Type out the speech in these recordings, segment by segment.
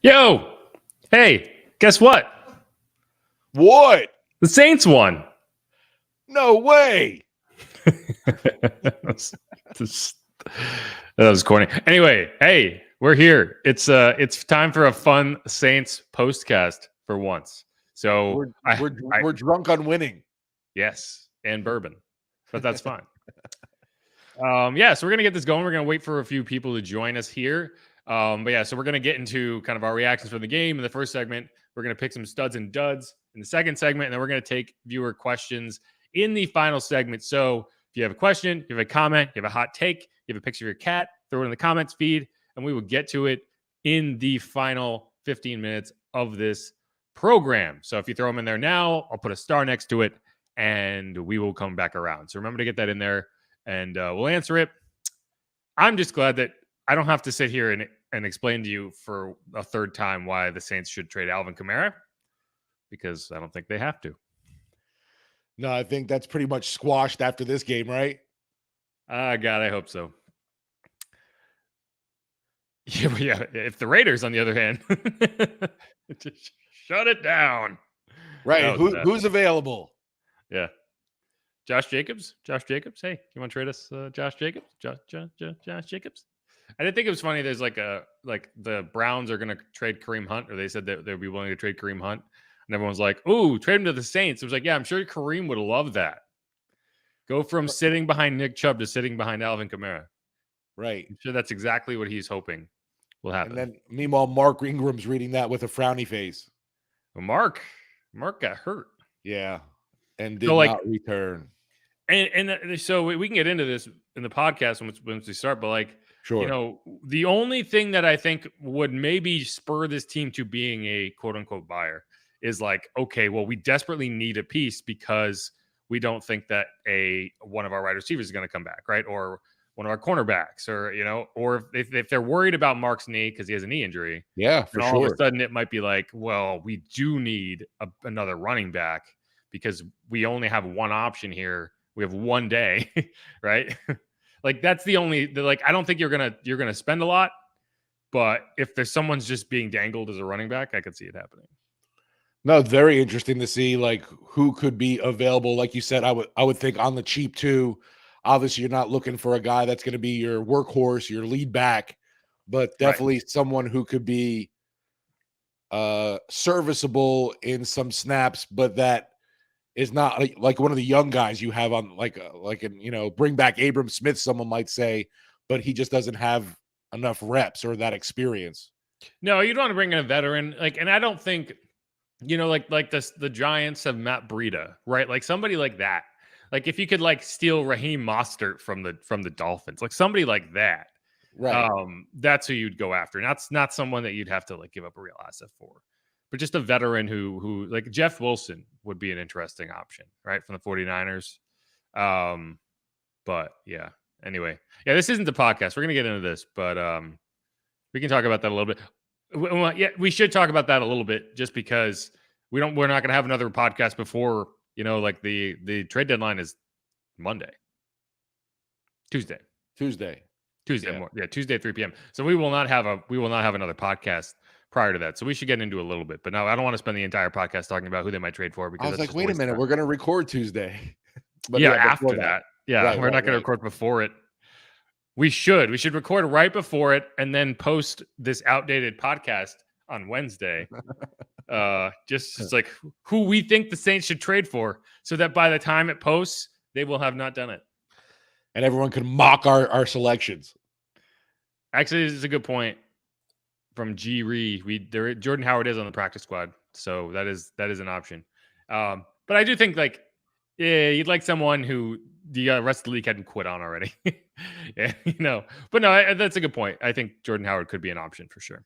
Yo, hey, guess what? What? The Saints won. No way. that was corny. Anyway, hey, we're here. It's time for a fun Saints postcast for once. So We're drunk on winning. Yes, and bourbon, but that's fine. So we're gonna get this going. We're gonna wait for a few people to join us here. So we're gonna get into kind of our reactions for the game in the first segment. We're gonna pick some studs and duds in the second segment, and then we're gonna take viewer questions in the final segment. So if you have a question, you have a comment, you have a hot take, you have a picture of your cat, throw it in the comments feed, and we will get to it in the final 15 minutes of this program. So if you throw them in there now, I'll put a star next to it, and we will come back around. So remember to get that in there, and we'll answer it. I'm just glad that I don't have to sit here and explain to you for a third time why the Saints should trade Alvin Kamara, because I don't think they have to. No, I think that's pretty much squashed after this game, right? God, I hope so. Yeah. If the Raiders, on the other hand, just shut it down. Right. Who's available? Yeah. Josh Jacobs. Hey, you want to trade us Josh Jacobs? Josh Jacobs. I didn't think it was funny. There's like the Browns are going to trade Kareem Hunt, or they said that they'd be willing to trade Kareem Hunt. And everyone's like, ooh, trade him to the Saints. It was like, yeah, I'm sure Kareem would love that. Go from sitting behind Nick Chubb to sitting behind Alvin Kamara. Right. I'm sure that's exactly what he's hoping will happen. And then, meanwhile, Mark Ingram's reading that with a frowny face. Well, Mark got hurt. Yeah. And did not return. And so we can get into this in the podcast once we start, but sure. The only thing that I think would maybe spur this team to being a quote unquote buyer is okay, well, we desperately need a piece because we don't think that one of our wide receivers is going to come back, right? Or one of our cornerbacks, or if they're worried about Mark's knee because he has a knee injury. Yeah, for sure. All of a sudden it might be well, we do need another running back because we only have one option here. We have one day, right? That's the only. I don't think you're gonna spend a lot, but if there's someone's just being dangled as a running back, I could see it happening. No, very interesting to see who could be available. Like you said, I would think on the cheap too. Obviously, you're not looking for a guy that's going to be your workhorse, your lead back, but definitely someone who could be serviceable in some snaps, but that is not like one of the young guys you have on bring back Abram Smith, someone might say, but he just doesn't have enough reps or that experience. No, you'd want to bring in a veteran, and I don't think, the Giants have Matt Breida, right? Somebody like that. If you could steal Raheem Mostert from the Dolphins, somebody like that. Right. That's who you'd go after. And that's not someone that you'd have to give up a real asset for. But just a veteran who Jeff Wilson would be an interesting option, right? From the 49ers. But yeah. Anyway. Yeah, this isn't the podcast. We're gonna get into this, but we can talk about that a little bit. Yeah, we should talk about that a little bit just because we're not gonna have another podcast before, the trade deadline is Tuesday. Yeah. Tuesday at 3 p.m. So we will not have another podcast prior to that. So we should get into a little bit. But no, I don't want to spend the entire podcast talking about who they might trade for, because I was like, wait a minute, we're going to record Tuesday. But after that. Yeah, we're not going to record before it. We should record right before it and then post this outdated podcast on Wednesday. It's who we think the Saints should trade for, so that by the time it posts, they will have not done it. And everyone can mock our selections. Actually, this is a good point from G. Jordan Howard is on the practice squad, so that is an option. But I do think you'd like someone who the rest of the league hadn't quit on already. Yeah, But no, that's a good point. I think Jordan Howard could be an option for sure.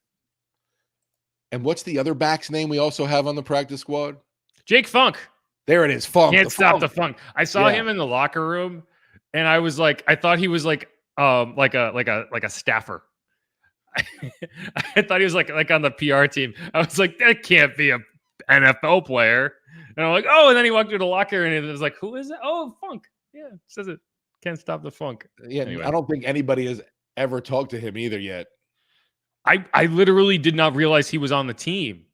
And what's the other back's name we also have on the practice squad? Jake Funk. There it is. Funk. Can't stop the funk. I saw him in the locker room, and I was I thought he was like a staffer. I thought he was like on the PR team. I was like, that can't be a NFL player. And I'm like, oh, and then he walked through the locker and it was like, who is it? Oh, Funk. Yeah, says it. Can't stop the funk. Yeah, anyway. I don't think anybody has ever talked to him either yet. I literally did not realize he was on the team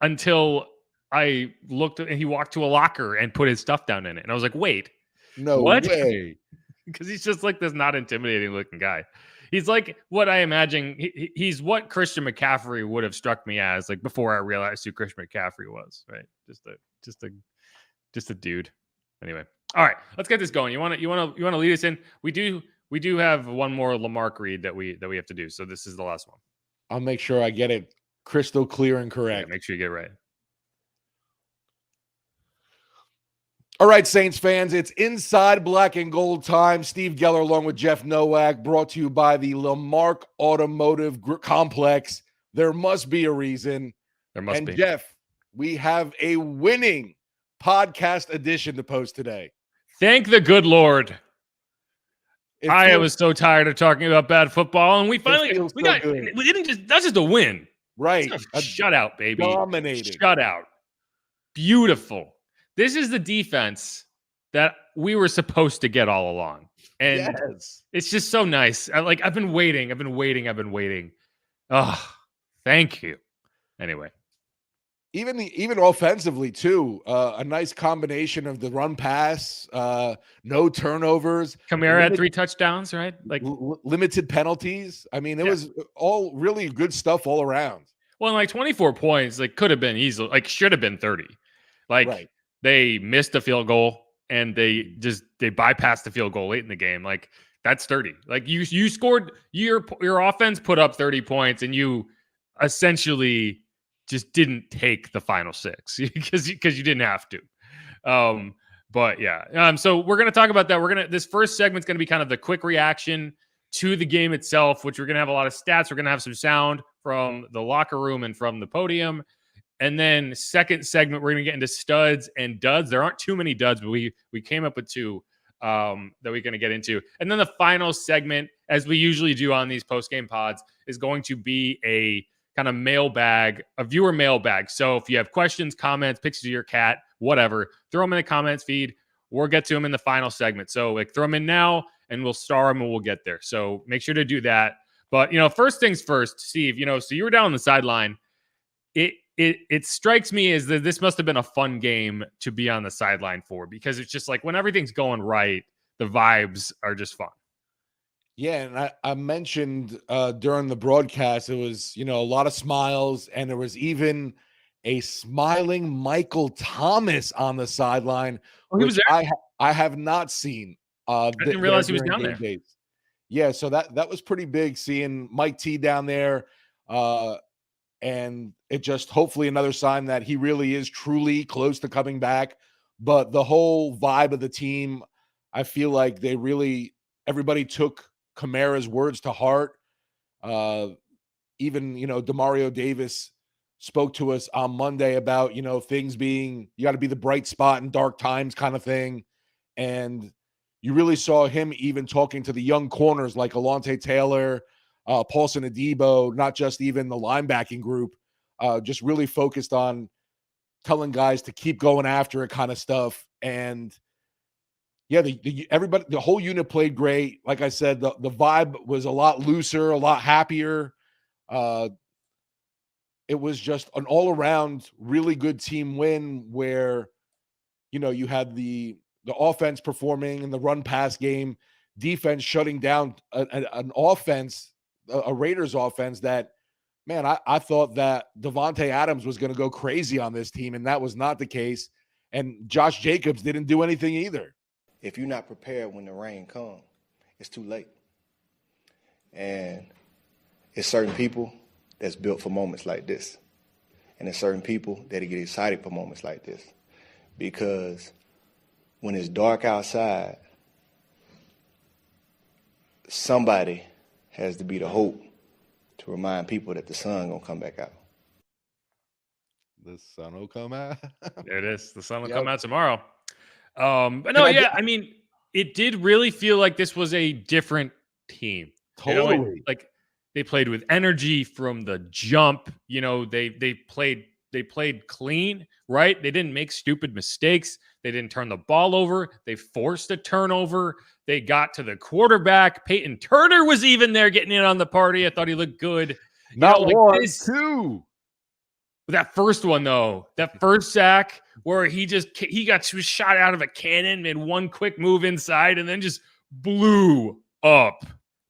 until I looked and he walked to a locker and put his stuff down in it. And I was like, wait, No what? way. Because he's just like this not intimidating looking guy. He's like what I imagine. He's what Christian McCaffrey would have struck me as, like before I realized who Christian McCaffrey was. Right, just a dude. Anyway, all right, let's get this going. You want to lead us in? We do have one more Lamarck read that we have to do. So this is the last one. I'll make sure I get it crystal clear and Yeah, correct. make sure you get it right. All right, Saints fans, it's Inside Black and Gold time. Steve Geller along with Jeff Nowak, brought to you by the Lamarck Automotive Complex. There must be a reason. There must be. Jeff, we have a winning podcast edition to post today. Thank the good Lord. I was so tired of talking about bad football, and we didn't just, that's just a win. Right. A shutout, baby. Dominating. Shutout. Beautiful. This is the defense that we were supposed to get all along. And it's just so nice. I've been waiting. Oh, thank you. Anyway. Even offensively too, a nice combination of the run pass, no turnovers. Kamara had 3 touchdowns, right? Like limited penalties. I mean, it was all really good stuff all around. Well, like 24 points, like could have been easily, like should have been 30. Like they missed a field goal and they bypassed the field goal late in the game. Like that's 30. Like you scored, your offense put up 30 points and you essentially just didn't take the final 6 because you didn't have to. But yeah. So we're going to talk about that. This first segment's going to be kind of the quick reaction to the game itself, which we're going to have a lot of stats. We're going to have some sound from the locker room and from the podium. And then second segment, we're going to get into studs and duds. There aren't too many duds, but we came up with 2 that we're going to get into. And then the final segment, as we usually do on these post-game pods, is going to be a kind of mailbag, a viewer mailbag. So if you have questions, comments, pictures of your cat, whatever, throw them in the comments feed. We'll get to them in the final segment. So like throw them in now and we'll star them and we'll get there. So make sure to do that. But, first things first, Steve, so you were down on the sideline. It strikes me as that this must have been a fun game to be on the sideline for, because it's just like when everything's going right, the vibes are just fun. Yeah, and I mentioned during the broadcast, it was, a lot of smiles, and there was even a smiling Michael Thomas on the sideline, which I have not seen. I didn't realize he was down there. Days. Yeah, so that was pretty big seeing Mike T down there. And it just hopefully another sign that he really is truly close to coming back. But the whole vibe of the team, I feel like everybody took Kamara's words to heart. Even, Demario Davis spoke to us on Monday about, things being, you got to be the bright spot in dark times kind of thing. And you really saw him even talking to the young corners like Alontae Taylor, Paulson Adebo, not just even the linebacking group, just really focused on telling guys to keep going after it kind of stuff. And yeah, everybody, the whole unit played great. Like I said, the vibe was a lot looser, a lot happier. It was just an all around really good team win where, you had the offense performing in the run pass game, defense shutting down an offense, a Raiders offense that, man, I thought that Devontae Adams was going to go crazy on this team, and that was not the case. And Josh Jacobs didn't do anything either. If you're not prepared when the rain comes, it's too late. And it's certain people that's built for moments like this. And there's certain people that get excited for moments like this. Because when it's dark outside, somebody has to be the hope to remind people that the sun gonna come back out. The sun will come out. There it is. The sun will come out tomorrow. But no, I mean, it did really feel like this was a different team. Totally. Like they played with energy from the jump. They played clean, right? They didn't make stupid mistakes. They didn't turn the ball over. They forced a turnover. They got to the quarterback. Peyton Turner was even there getting in on the party. I thought he looked good. Not one, this, two. that first one though, that first sack where he got shot out of a cannon, made one quick move inside, and then just blew up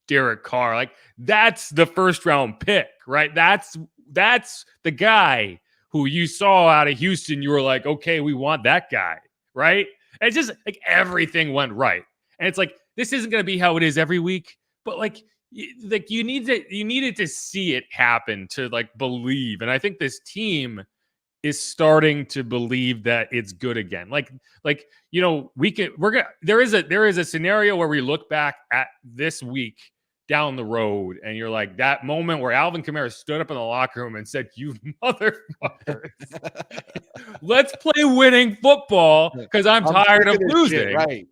Derek Carr. Like, that's the first round pick, right? That's the guy who you saw out of Houston. You were like, okay, we want that guy, right? And it's just like everything went right. And it's like, this isn't going to be how it is every week, but like you needed to see it happen to like believe. And I think this team is starting to believe that it's good again. There is a scenario where we look back at this week down the road, and you're like, that moment where Alvin Kamara stood up in the locker room and said, "You motherfuckers, let's play winning football because I'm tired of losing." Shit, right.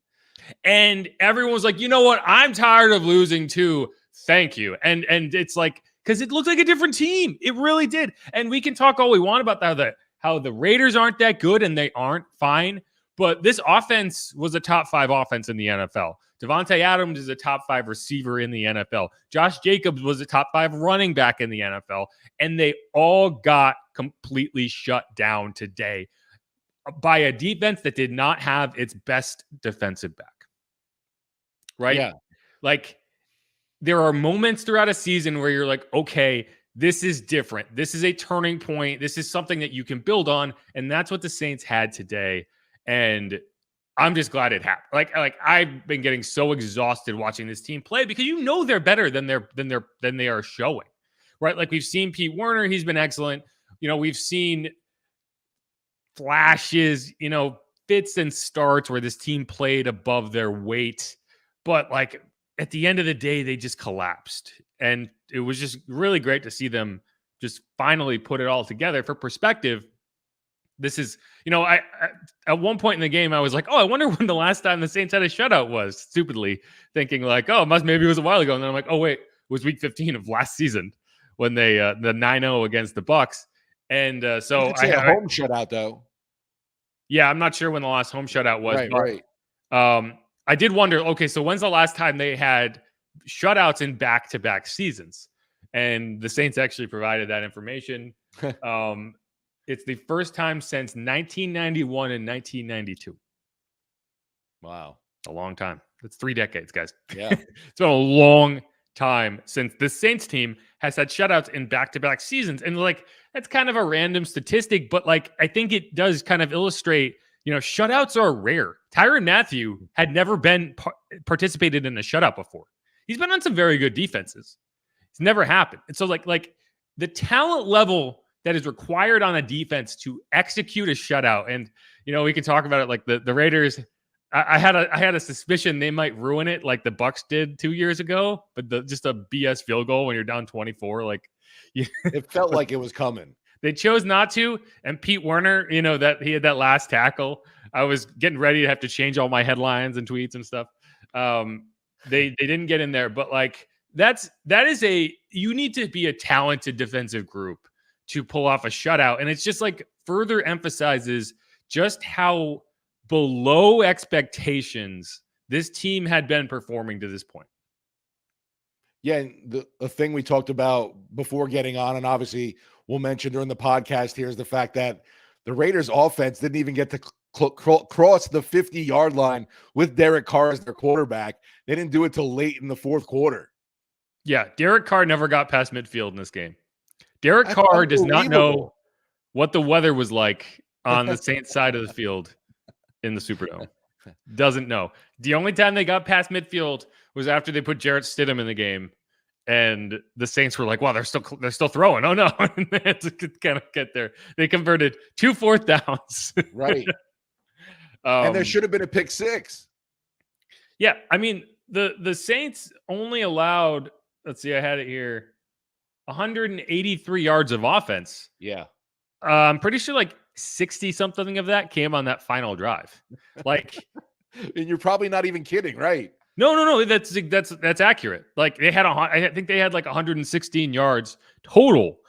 And everyone was like, "You know what? I'm tired of losing too. Thank you." And it's like, because it looked like a different team. It really did. And we can talk all we want about how the Raiders aren't that good, and they aren't, fine. But this offense was a top 5 offense in the NFL. Devontae Adams is a top 5 receiver in the NFL. Josh Jacobs was a top 5 running back in the NFL. And they all got completely shut down today by a defense that did not have its best defensive back. Right? Yeah. Like, there are moments throughout a season where you're like, okay, this is different. This is a turning point. This is something that you can build on. And that's what the Saints had today. And I'm just glad it happened. Like I've been getting so exhausted watching this team play because they're better than they are showing. Right? Like, we've seen Pete Werner, he's been excellent. We've seen flashes, fits and starts where this team played above their weight. But like, at the end of the day, they just collapsed. And it was just really great to see them just finally put it all together. For perspective, this is, I at one point in the game, I was like, oh, I wonder when the last time the Saints had a shutout was, stupidly thinking like, oh, maybe it was a while ago. And then I'm like, oh, wait, it was week 15 of last season when they, the 9-0 against the Bucks. And so I had a home shutout though. Yeah, I'm not sure when the last home shutout was. Right. I did wonder, okay, so when's the last time they had shutouts in back-to-back seasons? And the Saints actually provided that information. It's the first time since 1991 and 1992. Wow. A long time. That's 3 decades, guys. Yeah. It's been a long time since the Saints team has had shutouts in back-to-back seasons. And like, that's kind of a random statistic, but like, I think it does kind of illustrate, shutouts are rare. Tyrann Mathieu had never been participated in a shutout before. He's been on some very good defenses. It's never happened. And so like the talent level that is required on a defense to execute a shutout. And, we can talk about it like the Raiders. I had a suspicion they might ruin it like the Bucks did 2 years ago, but just a BS field goal when you're down 24, like it felt like it was coming. They chose not to. And Pete Werner, that he had that last tackle. I was getting ready to have to change all my headlines and tweets and stuff. They didn't get in there, but like you need to be a talented defensive group to pull off a shutout. And it's just like further emphasizes just how below expectations this team had been performing to this point. Yeah, and the thing we talked about before getting on, and obviously we'll mention during the podcast here, is the fact that the Raiders offense didn't even get to cross the 50-yard line with Derek Carr as their quarterback. They didn't do it till late in the fourth quarter. Yeah, Derek Carr never got past midfield in this game. Derek Carr does not know what the weather was like on the Saints side of the field in the Superdome. Doesn't know. The only time they got past midfield was after they put Jarrett Stidham in the game, and the Saints were like, "Wow, they're still throwing." Oh no, they had to kind of get there. They converted 2 4th downs. Right. And there should have been a pick 6. Yeah, I mean the Saints only allowed. Let's see, I had it here. 183 yards of offense. Yeah. I'm pretty sure like 60 something of that came on that final drive. Like, and you're probably not even kidding, right? No. That's accurate. Like I think they had like 116 yards total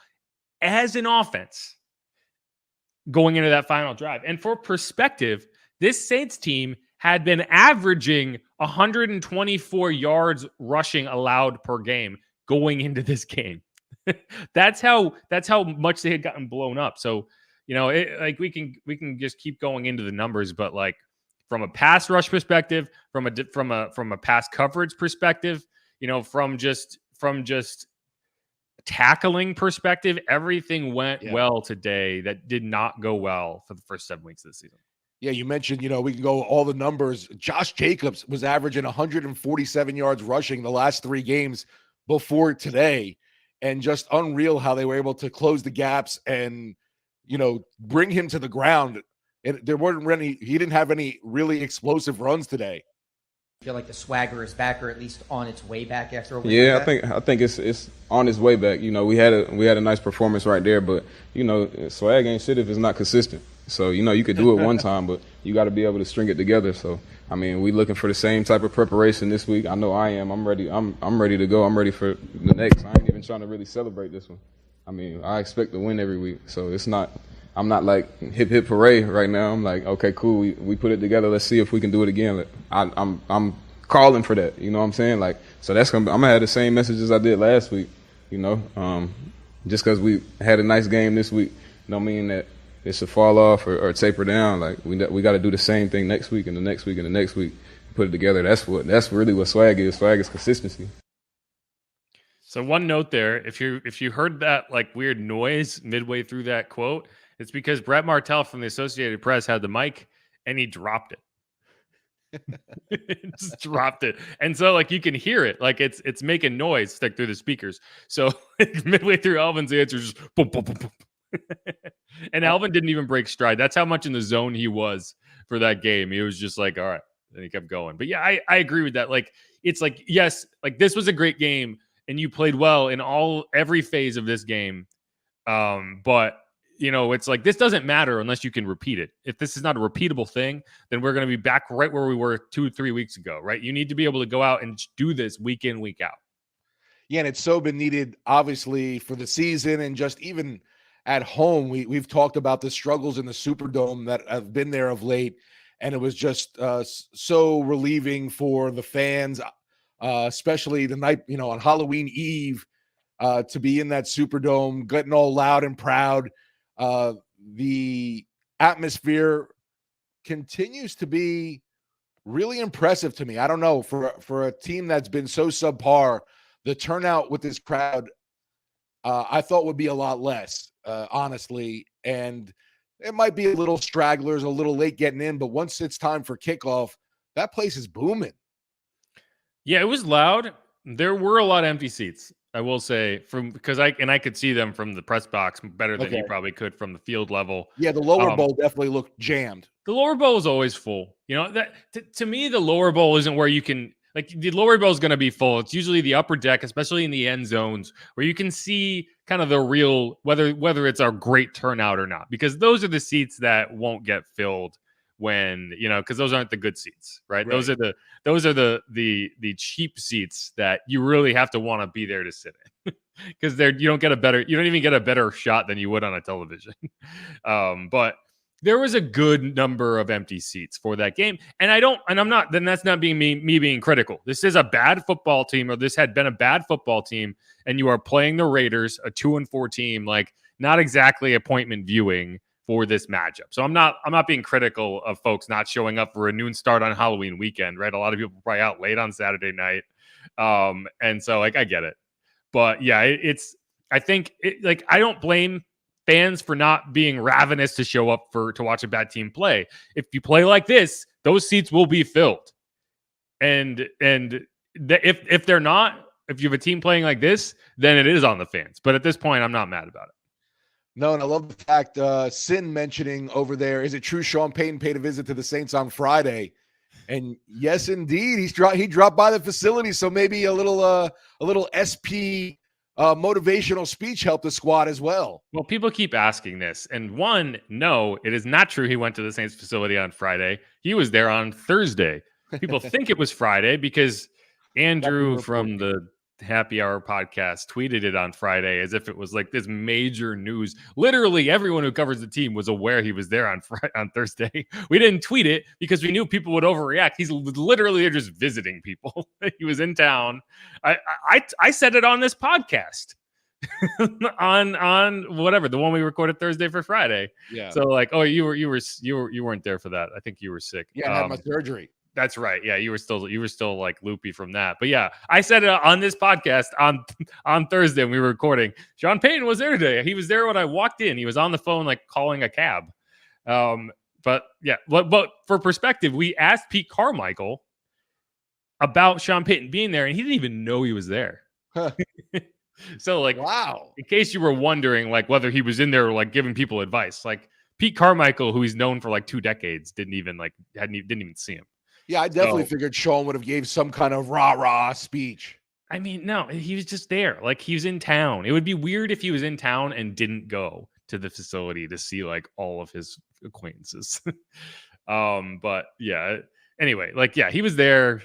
as an offense going into that final drive. And for perspective, this Saints team had been averaging 124 yards rushing allowed per game going into this game. That's how much they had gotten blown up. So, like we can just keep going into the numbers, but like from a pass rush perspective, from a pass coverage perspective, from just tackling perspective, everything went well today that did not go well for the first 7 weeks of the season. Yeah, you mentioned, we can go all the numbers. Josh Jacobs was averaging 147 yards rushing the last 3 games before today, and just unreal how they were able to close the gaps and, bring him to the ground. And there weren't any, he didn't have any really explosive runs today. I feel like the swagger is back, or at least on its way back after a win. Yeah, like I think it's on its way back. We had a nice performance right there, but swag ain't shit if it's not consistent. So you could do it one time, but you got to be able to string it together. So I mean, we looking for the same type of preparation this week. I know I am. I'm ready. I'm ready to go. I'm ready for the next. I ain't even trying to really celebrate this one. I mean, I expect to win every week, so it's not. I'm not like hip hip hooray right now. I'm like, okay, cool. We put it together. Let's see if we can do it again. I'm calling for that. You know what I'm saying? Like, so I'm gonna have the same messages I did last week. Just because we had a nice game this week, don't mean that it should fall off or taper down. Like we got to do the same thing next week and the next week and the next week. Put it together. That's really what swag is. Swag is consistency. So one note there, if you heard that like weird noise midway through that quote, it's because Brett Martell from the Associated Press had the mic and he dropped it. Just dropped it. And so like you can hear it. Like it's making noise stuck through the speakers. So midway through Alvin's answer, just boom, boom, boom, boom. And Alvin didn't even break stride. That's how much in the zone he was for that game. He was just like, all right. And he kept going. But yeah, I agree with that. Like, it's like, yes, like this was a great game and you played well in every phase of this game. But it's like this doesn't matter unless you can repeat it. If this is not a repeatable thing, then we're going to be back right where we were 2-3 weeks ago, right? You need to be able to go out and do this week in, week out. Yeah, and it's so been needed, obviously, for the season and just even at home. We've talked about the struggles in the Superdome that have been there of late, and it was just so relieving for the fans, especially the night, on Halloween Eve, to be in that Superdome, getting all loud and proud. The atmosphere continues to be really impressive to me. I don't know, for a team that's been so subpar, the turnout with this crowd, I thought would be a lot less, honestly. And it might be a little stragglers, a little late getting in, but once it's time for kickoff, that place is booming. Yeah, it was loud. There were a lot of empty seats, I will say, because I could see them from the press box better than you probably could from the field level. Yeah, the lower bowl definitely looked jammed. The lower bowl is always full. That to me, the lower bowl isn't where you can, like, the lower bowl is going to be full. It's usually the upper deck, especially in the end zones, where you can see kind of the real, whether it's a great turnout or not, because those are the seats that won't get filled when, because those aren't the good seats, right? Those are the cheap seats that you really have to want to be there to sit in, because you don't even get a better shot than you would on a television. But there was a good number of empty seats for that game. And that's not being me being critical. This is a bad football team, or this had been a bad football team, and you are playing the Raiders, a 2-4 team, like not exactly appointment viewing for this matchup. So I'm not being critical of folks not showing up for a noon start on Halloween weekend, right? A lot of people are probably out late on Saturday night. And so like, I get it. But yeah, I think I don't blame fans for not being ravenous to show up to watch a bad team play. If you play like this, those seats will be filled. And if they're not, if you have a team playing like this, then it is on the fans. But at this point, I'm not mad about it. No, and I love the fact Sin mentioning over there, is it true Sean Payton paid a visit to the Saints on Friday? And yes, indeed, he dropped by the facility, so maybe a little SP motivational speech helped the squad as well. Well, people keep asking this, and no, it is not true he went to the Saints facility on Friday. He was there on Thursday. People think it was Friday because Andrew from the Happy Hour podcast tweeted it on Friday as if it was like this major news. Literally everyone who covers the team was aware he was there on Thursday. We didn't tweet it because we knew people would overreact. He's literally just visiting people. He was in town. I said it on this podcast. on whatever, the one we recorded Thursday for Friday. Yeah. So like, oh, you weren't there for that. I think you were sick. Yeah, I had my surgery. That's right. Yeah, you were still like loopy from that. But yeah, I said it on this podcast on Thursday when we were recording. Sean Payton was there today. He was there when I walked in. He was on the phone like calling a cab. But yeah, but for perspective, we asked Pete Carmichael about Sean Payton being there, and he didn't even know he was there. Huh. So like, Wow. in case you were wondering like whether he was in there like giving people advice, like Pete Carmichael, who he's known for like 2 decades, didn't even see him. Yeah, I definitely figured Sean would have gave some kind of rah-rah speech. I mean, no, he was just there. Like, he was in town. It would be weird if he was in town and didn't go to the facility to see like all of his acquaintances. But yeah, anyway, like, yeah, he was there.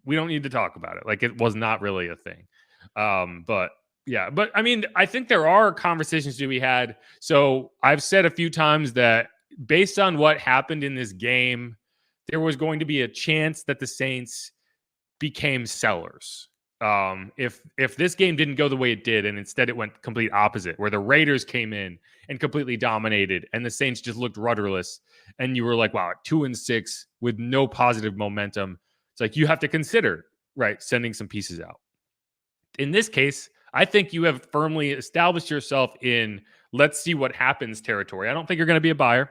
We don't need to talk about it. Like, it was not really a thing. But yeah, but I mean, I think there are conversations to be had. So I've said a few times that based on what happened in this game, there was going to be a chance that the Saints became sellers. If this game didn't go the way it did, and instead it went complete opposite, where the Raiders came in and completely dominated, and the Saints just looked rudderless, and you were like, wow, 2-6 with no positive momentum. It's like you have to consider, right, sending some pieces out. In this case, I think you have firmly established yourself in let's see what happens territory. I don't think you're going to be a buyer,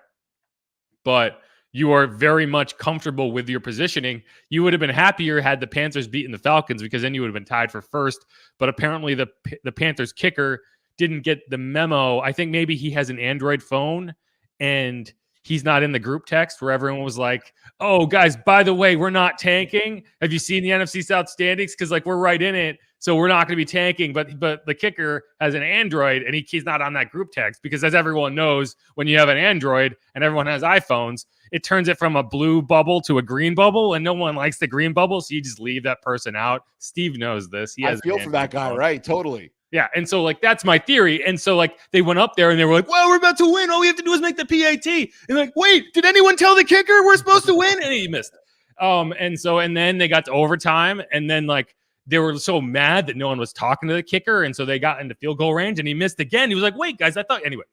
but you are very much comfortable with your positioning. You would have been happier had the Panthers beaten the Falcons, because then you would have been tied for first. But apparently the Panthers kicker didn't get the memo. I think maybe he has an Android phone and he's not in the group text where everyone was like, oh, guys, by the way, we're not tanking. Have you seen the NFC South standings? Because like we're right in it. So we're not going to be tanking. But the kicker has an Android and he's not on that group text, because as everyone knows, when you have an Android and everyone has iPhones, it turns it from a blue bubble to a green bubble, and no one likes the green bubble, so you just leave that person out. Steve knows this. I feel for that guy, right? Totally. Yeah, and so like that's my theory. And so like they went up there and they were like, well, we're about to win. All we have to do is make the PAT. And like, wait, did anyone tell the kicker we're supposed to win? And he missed. And then they got to overtime, and then like they were so mad that no one was talking to the kicker, and so they got into field goal range and he missed again. He was like, wait, guys, I thought anyway.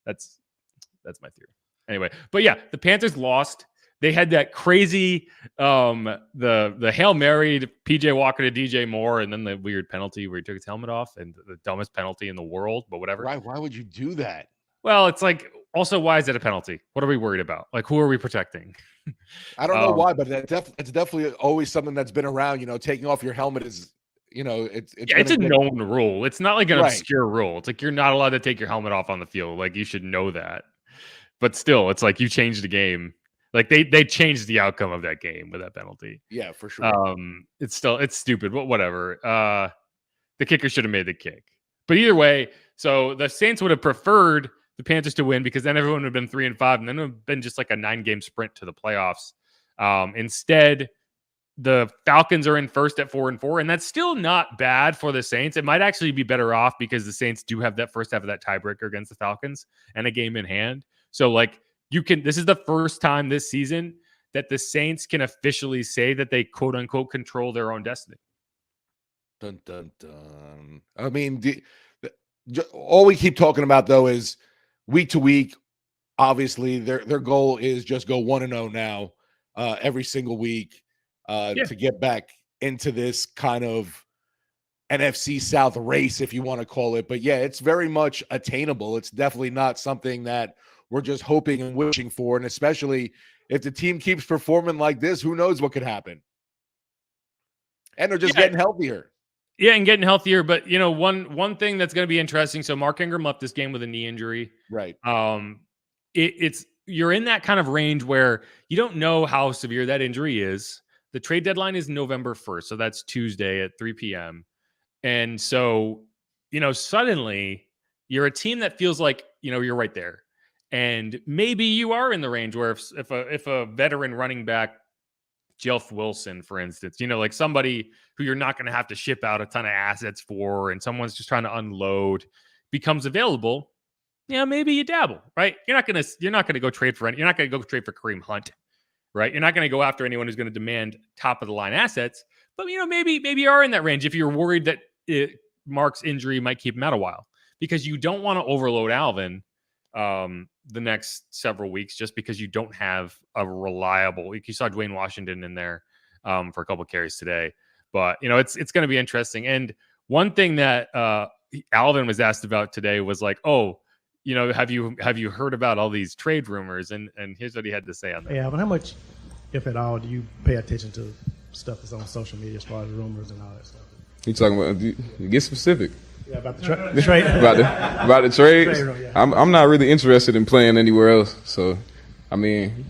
That's my theory. Anyway, but yeah, the Panthers lost. They had that crazy the Hail Mary to PJ Walker to DJ Moore, and then the weird penalty where he took his helmet off, and the dumbest penalty in the world, but whatever. Why would you do that? Well, it's like, also, why is it a penalty? What are we worried about? Like, who are we protecting? I don't know why, but it's definitely always something that's been around. You know, taking off your helmet is, you know, it's a known rule. It's not like an obscure rule. It's like you're not allowed to take your helmet off on the field. Like, you should know that. But still, it's like you changed the game. Like they changed the outcome of that game with that penalty. Yeah, for sure. It's stupid, but whatever. The kicker should have made the kick. But either way, so the Saints would have preferred the Panthers to win, because then everyone would have been 3-5, and then it would have been just like a 9-game sprint to the playoffs. Instead, the Falcons are in first at 4-4, and that's still not bad for the Saints. It might actually be better off, because the Saints do have that first half of that tiebreaker against the Falcons and a game in hand. So like this is the first time this season that the Saints can officially say that they quote unquote control their own destiny. Dun, dun, dun. I mean, all we keep talking about though is week to week. Obviously, their goal is just go 1-0 now, every single week, to get back into this kind of NFC South race, if you want to call it. But yeah, it's very much attainable. It's definitely not something that we're just hoping and wishing for. And especially if the team keeps performing like this, who knows what could happen. And they're just getting healthier. Yeah, and getting healthier. But, you know, one thing that's going to be interesting. So Mark Ingram left this game with a knee injury. Right. You're in that kind of range where you don't know how severe that injury is. The trade deadline is November 1st. So that's Tuesday at 3 p.m. And so, you know, suddenly you're a team that feels like, you know, you're right there. And maybe you are in the range where if a veteran running back, Jeff Wilson, for instance, you know, like somebody who you're not going to have to ship out a ton of assets for, and someone's just trying to unload, becomes available, yeah, maybe you dabble, right? You're not going to go trade for Kareem Hunt, right? You're not going to go after anyone who's going to demand top of the line assets, but you know, maybe you are in that range if you're worried that Mark's injury might keep him out a while, because you don't want to overload Alvin the next several weeks, just because you don't have a reliable. You saw Dwayne Washington in there for a couple of carries today, but it's going to be interesting. And one thing that Alvin was asked about today was like, oh, have you heard about all these trade rumors? And here's what he had to say on that. Hey, Alvin, how much, if at all, do you pay attention to stuff that's on social media as far as rumors and all that stuff? You talking about? Get specific. Yeah, about the trade. about the trades. Trade, yeah. I'm not really interested in playing anywhere else. So, I mean,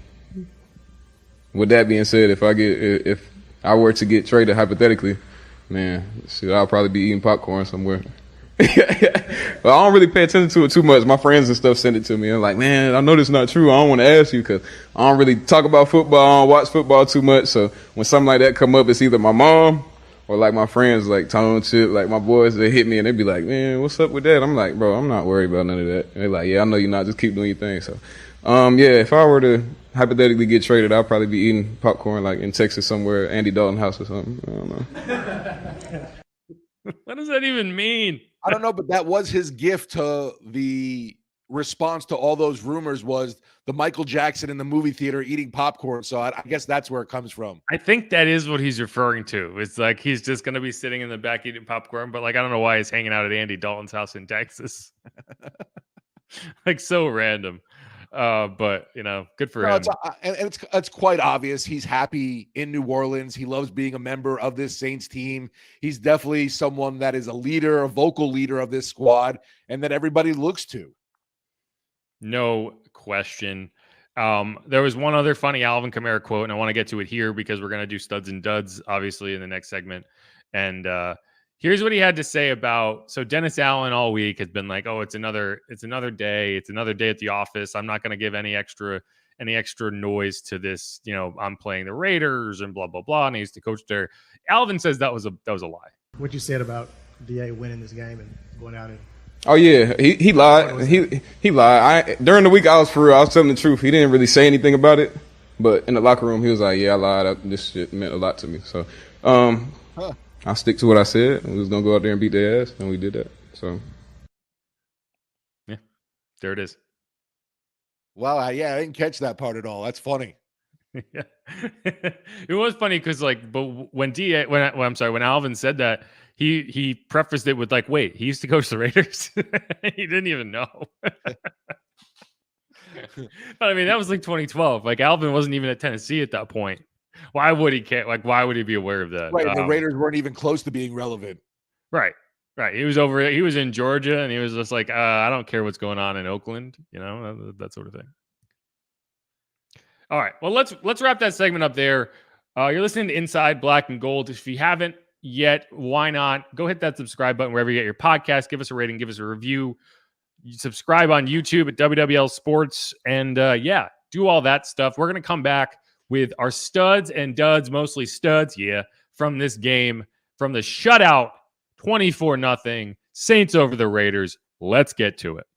with that being said, if I were to get traded hypothetically, man, shit, I'll probably be eating popcorn somewhere. But I don't really pay attention to it too much. My friends and stuff send it to me. I'm like, man, I know this is not true. I don't want to ask you because I don't really talk about football. I don't watch football too much. So when something like that come up, it's either my mom or like my friends, like Tone, Chip, like my boys, they hit me and they be like, man, what's up with that? I'm like, bro, I'm not worried about none of that. And they're like, yeah, I know you're not. Just keep doing your thing. So, yeah, if I were to hypothetically get traded, I'll probably be eating popcorn like in Texas somewhere, Andy Dalton house or something. I don't know. What does that even mean? I don't know, but that was his gift to the response to all those rumors, was the Michael Jackson in the movie theater eating popcorn. So I guess that's where it comes from. I think that is what he's referring to. It's like he's just going to be sitting in the back eating popcorn, but like I don't know why he's hanging out at Andy Dalton's house in Texas. Like so random. But good for him. It's quite obvious he's happy in New Orleans. He loves being a member of this Saints team. He's definitely someone that is a leader, a vocal leader of this squad, and that everybody looks to. No question. There was one other funny Alvin Kamara quote, and I want to get to it here because we're going to do studs and duds, obviously, in the next segment. And here's what he had to say about, so Dennis Allen all week has been like, oh, it's another day. It's another day at the office. I'm not going to give any extra noise to this. I'm playing the Raiders and blah, blah, blah. And he used to coach there. Alvin says that was a lie. What you said about DA winning this game and going out and. Oh yeah, he lied. He lied. During the week, I was for real. I was telling the truth. He didn't really say anything about it, but in the locker room, he was like, "Yeah, I lied. This shit meant a lot to me." So, I'll stick to what I said. We was gonna go out there and beat their ass, and we did that. So, yeah, there it is. Wow, I didn't catch that part at all. That's funny. Yeah, it was funny because but when Alvin said that, he prefaced it with like, wait, he used to coach the Raiders. He didn't even know. But I mean, that was like 2012. Like Alvin wasn't even at Tennessee at that point. Why would he care? Like, why would he be aware of that? Right, the Raiders weren't even close to being relevant. Right. He was in Georgia, and he was just like, I don't care what's going on in Oakland, that sort of thing. All right. Well, let's wrap that segment up there. You're listening to Inside Black and Gold. If you haven't yet, why not go hit that subscribe button wherever you get your podcast. Give us a rating, give us a review. You subscribe on YouTube at WWL Sports, and do all that stuff. We're gonna come back with our studs and duds, mostly studs, from this game, from the shutout, 24-0 Saints over the Raiders. Let's get to it.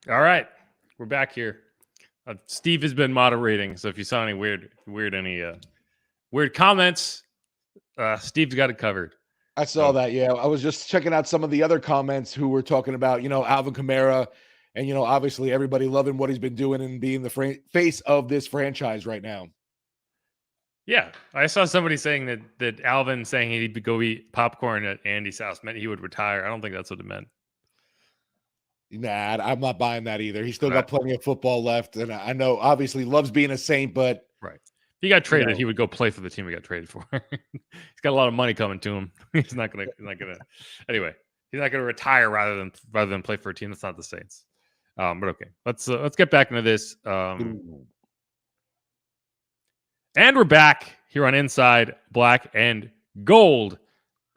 All right, we're back here. Steve has been moderating, so if you saw any weird comments, Steve's got it covered. I saw that. Yeah, I was just checking out some of the other comments who were talking about, Alvin Kamara, and obviously everybody loving what he's been doing and being the face of this franchise right now. Yeah, I saw somebody saying that Alvin saying he'd go eat popcorn at Andy's house meant he would retire. I don't think that's what it meant. Nah, I'm not buying that either. He's still got plenty of football left, and I know obviously loves being a Saint, but right. If he got traded, he would go play for the team he got traded for. He's got a lot of money coming to him. He's not gonna. Anyway, he's not gonna retire rather than play for a team that's not the Saints. But okay, let's get back into this. And we're back here on Inside Black and Gold.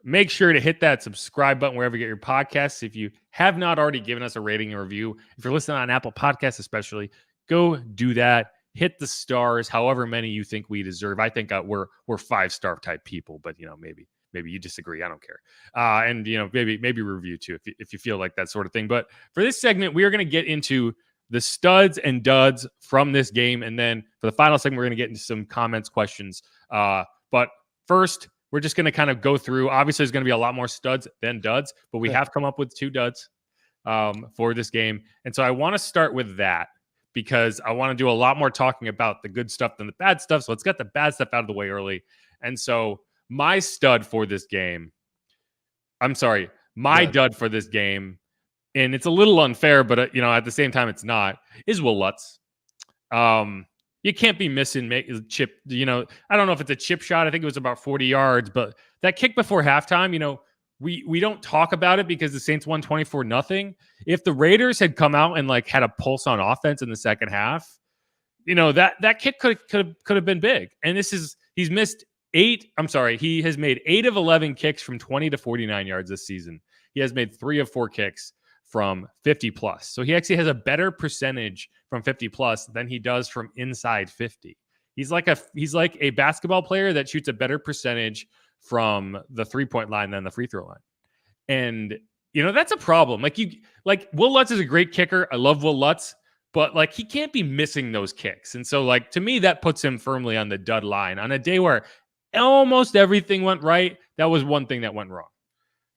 Make sure to hit that subscribe button wherever you get your podcasts. If you have not already given us a rating and review, if you're listening on Apple Podcasts especially, go do that. Hit the stars, however many you think we deserve. I think we're 5-star type people, but maybe you disagree. I don't care. And maybe review too if you feel like that sort of thing. But for this segment, we are going to get into the studs and duds from this game, and then for the final segment, we're going to get into some comments, questions. But first, we're just going to kind of go through. Obviously, there's going to be a lot more studs than duds, but we have come up with 2 duds for this game. And so I want to start with that because I want to do a lot more talking about the good stuff than the bad stuff. So let's get the bad stuff out of the way early. And so my stud for this game, dud for this game, and it's a little unfair, but at the same time, it's not, is Will Lutz. You can't be missing chip. I don't know if it's a chip shot. I think it was about 40 yards, but that kick before halftime, we don't talk about it because the Saints won 24-0. If the Raiders had come out and had a pulse on offense in the second half, that kick could have been big. And he's missed 8. He has made 8 of 11 kicks from 20 to 49 yards this season. He has made 3 of 4 kicks from 50 plus. So he actually has a better percentage from 50 plus than he does from inside 50. He's like a basketball player that shoots a better percentage from the 3-point line than the free throw line. And that's a problem. Will Lutz is a great kicker. I love Will Lutz, but he can't be missing those kicks. And so to me, that puts him firmly on the dud line on a day where almost everything went right. That was one thing that went wrong.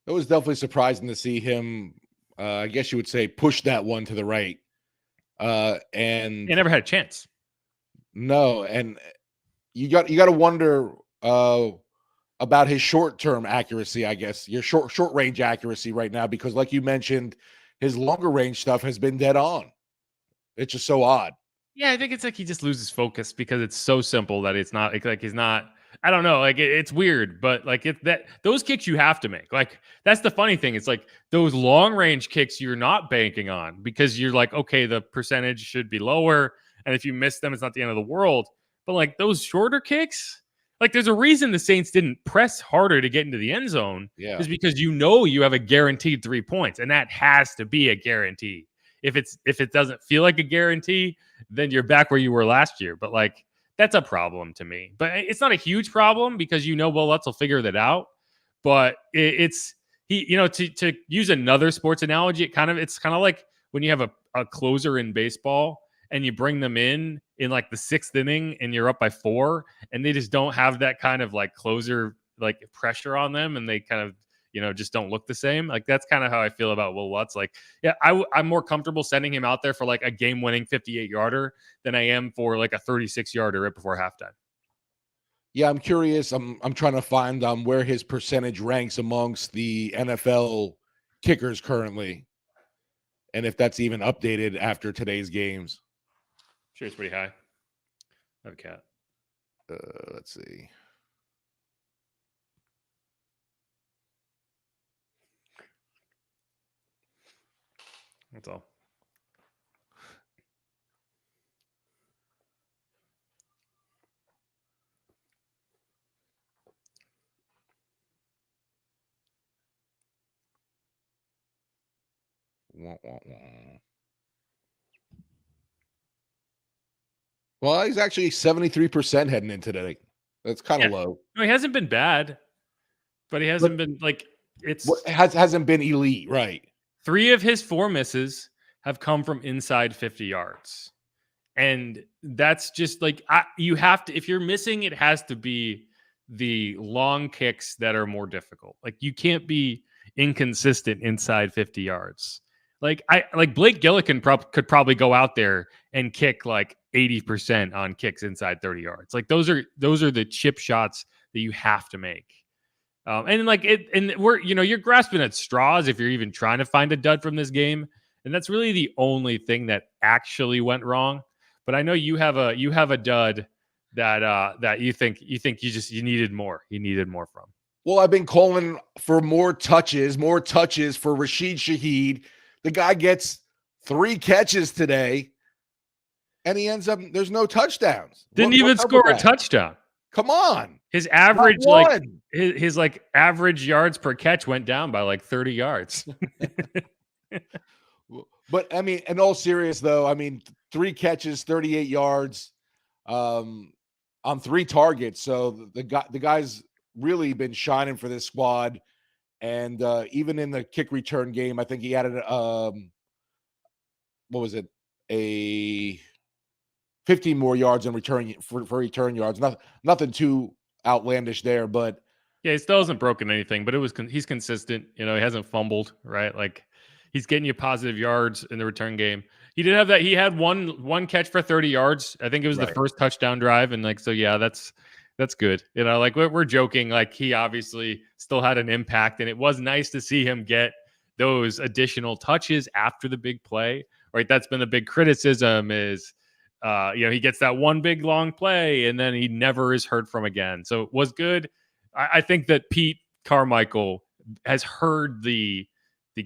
It was definitely surprising to see him, I guess you would say, push that one to the right. And he never had a chance. No, and you got to wonder about his short-term accuracy, I guess, your short range accuracy right now, because like you mentioned, his longer range stuff has been dead on. It's just so odd. Yeah, I think it's he just loses focus because it's so simple that it's not he's not. I don't know. It's weird, but those kicks you have to make. That's the funny thing. It's those long range kicks you're not banking on because you're okay, the percentage should be lower, and if you miss them, it's not the end of the world. But those shorter kicks, there's a reason the Saints didn't press harder to get into the end zone. Yeah, is because you have a guaranteed 3 points, and that has to be a guarantee. If it doesn't feel like a guarantee, then you're back where you were last year. But that's a problem to me. But it's not a huge problem because Will Lutz will figure that out. But it's to use another sports analogy, it's kind of like when you have a closer in baseball and you bring them in the 6th inning and you're up by 4 and they just don't have that kind of closer pressure on them and they kind of just don't look the same. That's kind of how I feel about Will Lutz. I'm more comfortable sending him out there for a game-winning 58-yarder than I am for a 36-yarder right before halftime. Yeah, I'm curious. I'm trying to find where his percentage ranks amongst the NFL kickers currently, and if that's even updated after today's games. Sure, it's pretty high. I have a cat. Let's see. That's all. Well, he's actually 73% heading into today. That's kind of low. No, he hasn't been bad, but he hasn't been hasn't been elite, right? 3 of his 4 misses have come from inside 50 yards. And that's just like, you have to, if you're missing, it has to be the long kicks that are more difficult. Like, you can't be inconsistent inside 50 yards. Like Blake Gillikin could probably go out there and kick like 80% on kicks inside 30 yards. Like, those are the chip shots that you have to make. And like it, and you're grasping at straws if you're even trying to find a dud from this game. And that's really the only thing that actually went wrong. But I know you have a dud that you think you needed more. You needed more from. Well, I've been calling for more touches for Rashid Shaheed. The guy gets 3 catches today, and he ends up, there's no touchdowns. Didn't even score a touchdown. Come on. His average, like his like average yards per catch went down by like 30 yards. But I mean, in all serious though, I mean, 3 catches, 38 yards, on 3 targets. So the guy's really been shining for this squad. And even in the kick return game, I think he added what was it? A 15 more yards in return for return yards. Nothing too outlandish there, but yeah, he still hasn't broken anything, but he's consistent. He hasn't fumbled, right? Like, he's getting you positive yards in the return game. He did have that. He had one catch for 30 yards. I think it was the first touchdown drive. And like, so yeah, that's good. Like we're joking, like he obviously still had an impact, and it was nice to see him get those additional touches after the big play, right? That's been the big criticism is, he gets that one big long play and then he never is heard from again. So it was good. I think that Pete Carmichael has heard the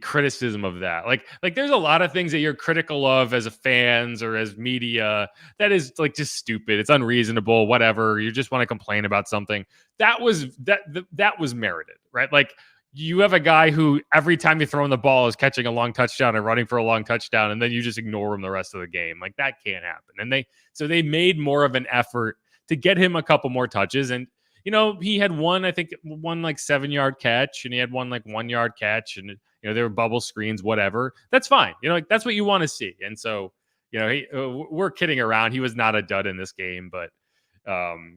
criticism of that. Like there's a lot of things that you're critical of as a fans or as media that is like just stupid. It's unreasonable, whatever. You just want to complain about something. That was merited, right? Like, you have a guy who every time you throw in the ball is catching a long touchdown and running for a long touchdown, and then you just ignore him the rest of the game. Like, that can't happen. And they made more of an effort to get him a couple more touches. And he had one like 7-yard catch, and he had one like 1-yard catch, and there were bubble screens, whatever. That's fine. Like, that's what you want to see. And so, we're kidding around. He was not a dud in this game, but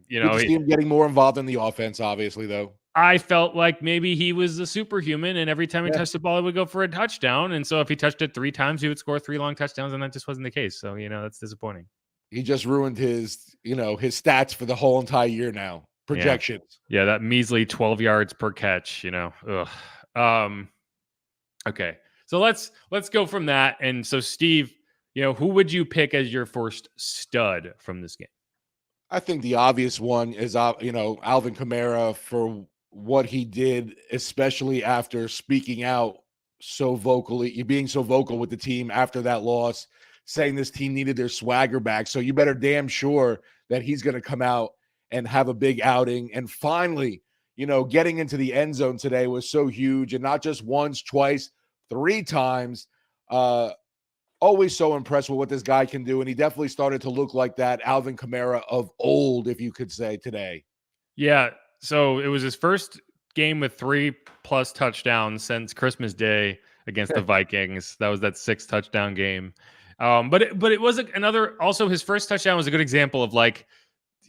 you see him getting more involved in the offense, obviously, though. I felt like maybe he was a superhuman, and every time he touched the ball, he would go for a touchdown. And so if he touched it 3 times, he would score 3 long touchdowns, and that just wasn't the case. So, that's disappointing. He just ruined his stats for the whole entire year now. Projections. Yeah, that measly 12 yards per catch, Ugh. Okay. So let's go from that. And so, Steve, who would you pick as your first stud from this game? I think the obvious one is, Alvin Kamara, for what he did, especially after speaking out so vocally, being so vocal with the team after that loss, saying this team needed their swagger back. So you better damn sure that he's going to come out and have a big outing. And finally, getting into the end zone today was so huge, and not just once, twice, 3 times. Always so impressed with what this guy can do, and he definitely started to look like that Alvin Kamara of old, if you could say, today. Yeah, so it was his first game with 3+ touchdowns since Christmas Day against the Vikings. That was that 6 touchdown game. But it was also his first touchdown was a good example of, like,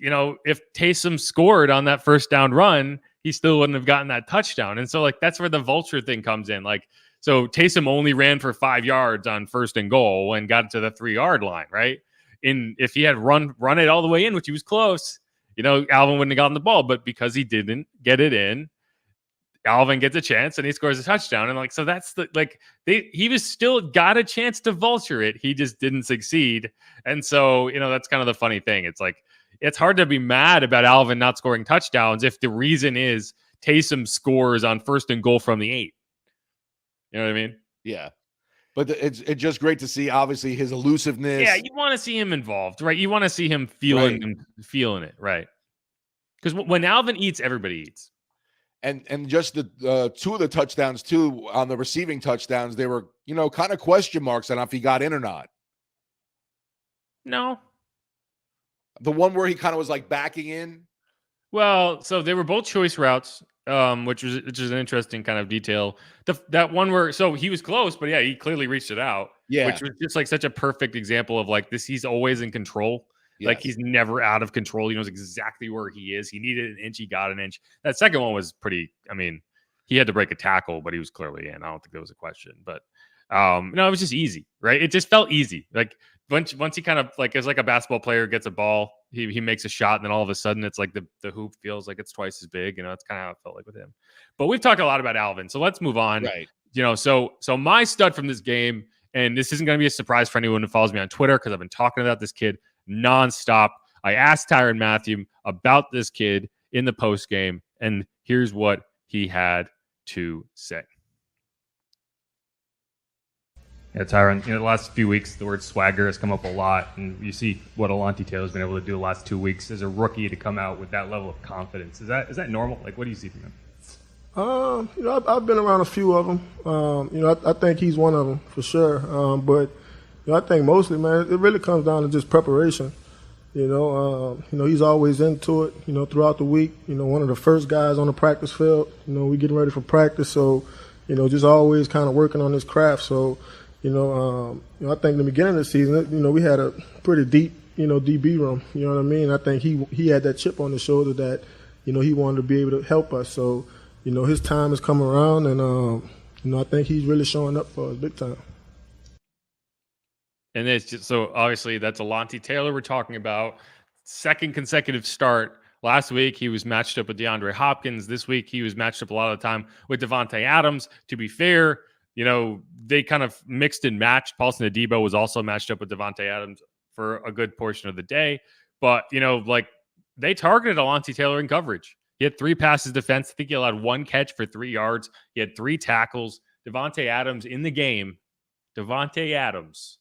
if Taysom scored on that first down run, he still wouldn't have gotten that touchdown. And so, like, that's where the vulture thing comes in. Like, so Taysom only ran for 5 yards on 1st and goal and got to the 3-yard line, right? If he had run it all the way in, which he was close, Alvin wouldn't have gotten the ball. But because he didn't get it in, Alvin gets a chance and he scores a touchdown. And like, so that's he was still got a chance to vulture it. He just didn't succeed. And so, that's kind of the funny thing. It's like, it's hard to be mad about Alvin not scoring touchdowns if the reason is Taysom scores on 1st and goal from the 8. You know what I mean? Yeah. But it's just great to see, obviously, his elusiveness. Yeah, you want to see him involved, right? You want to see him feeling it, right? Because when Alvin eats, everybody eats. And just the 2 of the touchdowns, too, on the receiving touchdowns, they were, kind of question marks on if he got in or not. No. The one where he kind of was like backing in. Well, so they were both choice routes, which is an interesting kind of detail. That one where, so he was close, but yeah, he clearly reached it out. Yeah. which was just like such a perfect example of like this. He's always in control. Like Yes. he's never out of control. He knows exactly where he is. He needed an inch. He got an inch. That second one was pretty, I mean, he had to break a tackle, but he was clearly in. I don't think there was a question, but no, it was just easy, right? It just felt easy. Like once he kind of like, it's like a basketball player gets a ball, he makes a shot, and then all of a sudden it's like the hoop feels like it's twice as big. You know, that's kind of how it felt like with him. But we've talked a lot about Alvin, so let's move on. Right. You know, so my stud from this game, and this isn't going to be a surprise for anyone who follows me on Twitter because I've been talking about this kid nonstop. I asked Tyrann Mathieu about this kid in the post game, and here's what he had to say. Yeah, Tyrann, the last few weeks, the word swagger has come up a lot, and you see what Alontae Taylor's been able to do the last 2 weeks as a rookie to come out with that level of confidence. Is that normal? Like, what do you see from him? I've been around a few of them. I think he's one of them for sure. But I think mostly, man, it really comes down to just preparation. He's always into it. Throughout the week. One of the first guys on the practice field. We getting ready for practice, so just always kind of working on his craft. So. I think in the beginning of the season, we had a pretty deep, DB room. You know what I mean? I think he had that chip on his shoulder that, he wanted to be able to help us. So, his time has come around, and I think he's really showing up for us big time. And it's just so obviously that's Alontae Taylor we're talking about. Second consecutive start. Last week he was matched up with DeAndre Hopkins. This week he was matched up a lot of the time with Davante Adams. To be fair, they kind of mixed and matched. Paulson Adebo was also matched up with Davante Adams for a good portion of the day. But, like they targeted Alontae Taylor in coverage. He had 3 passes defense. I think he allowed 1 catch for 3 yards. He had 3 tackles. Davante Adams in the game. Davante Adams.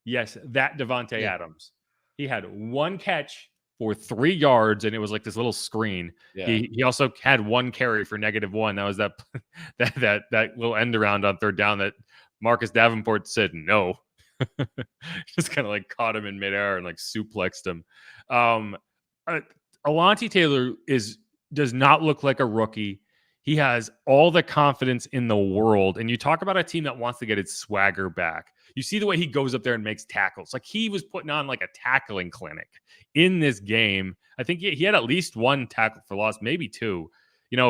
Yes, that Davante Adams. He had 1 catch for 3 yards, and it was like this little screen. Yeah. He also had 1 carry for -1. That was that little end around on third down that Marcus Davenport said no. Just kind of like caught him in midair and like suplexed him. Alontae Taylor does not look like a rookie. He has all the confidence in the world. And you talk about a team that wants to get its swagger back. You see the way he goes up there and makes tackles. Like he was putting on like a tackling clinic in this game. I think he had at least 1 tackle for loss, maybe 2.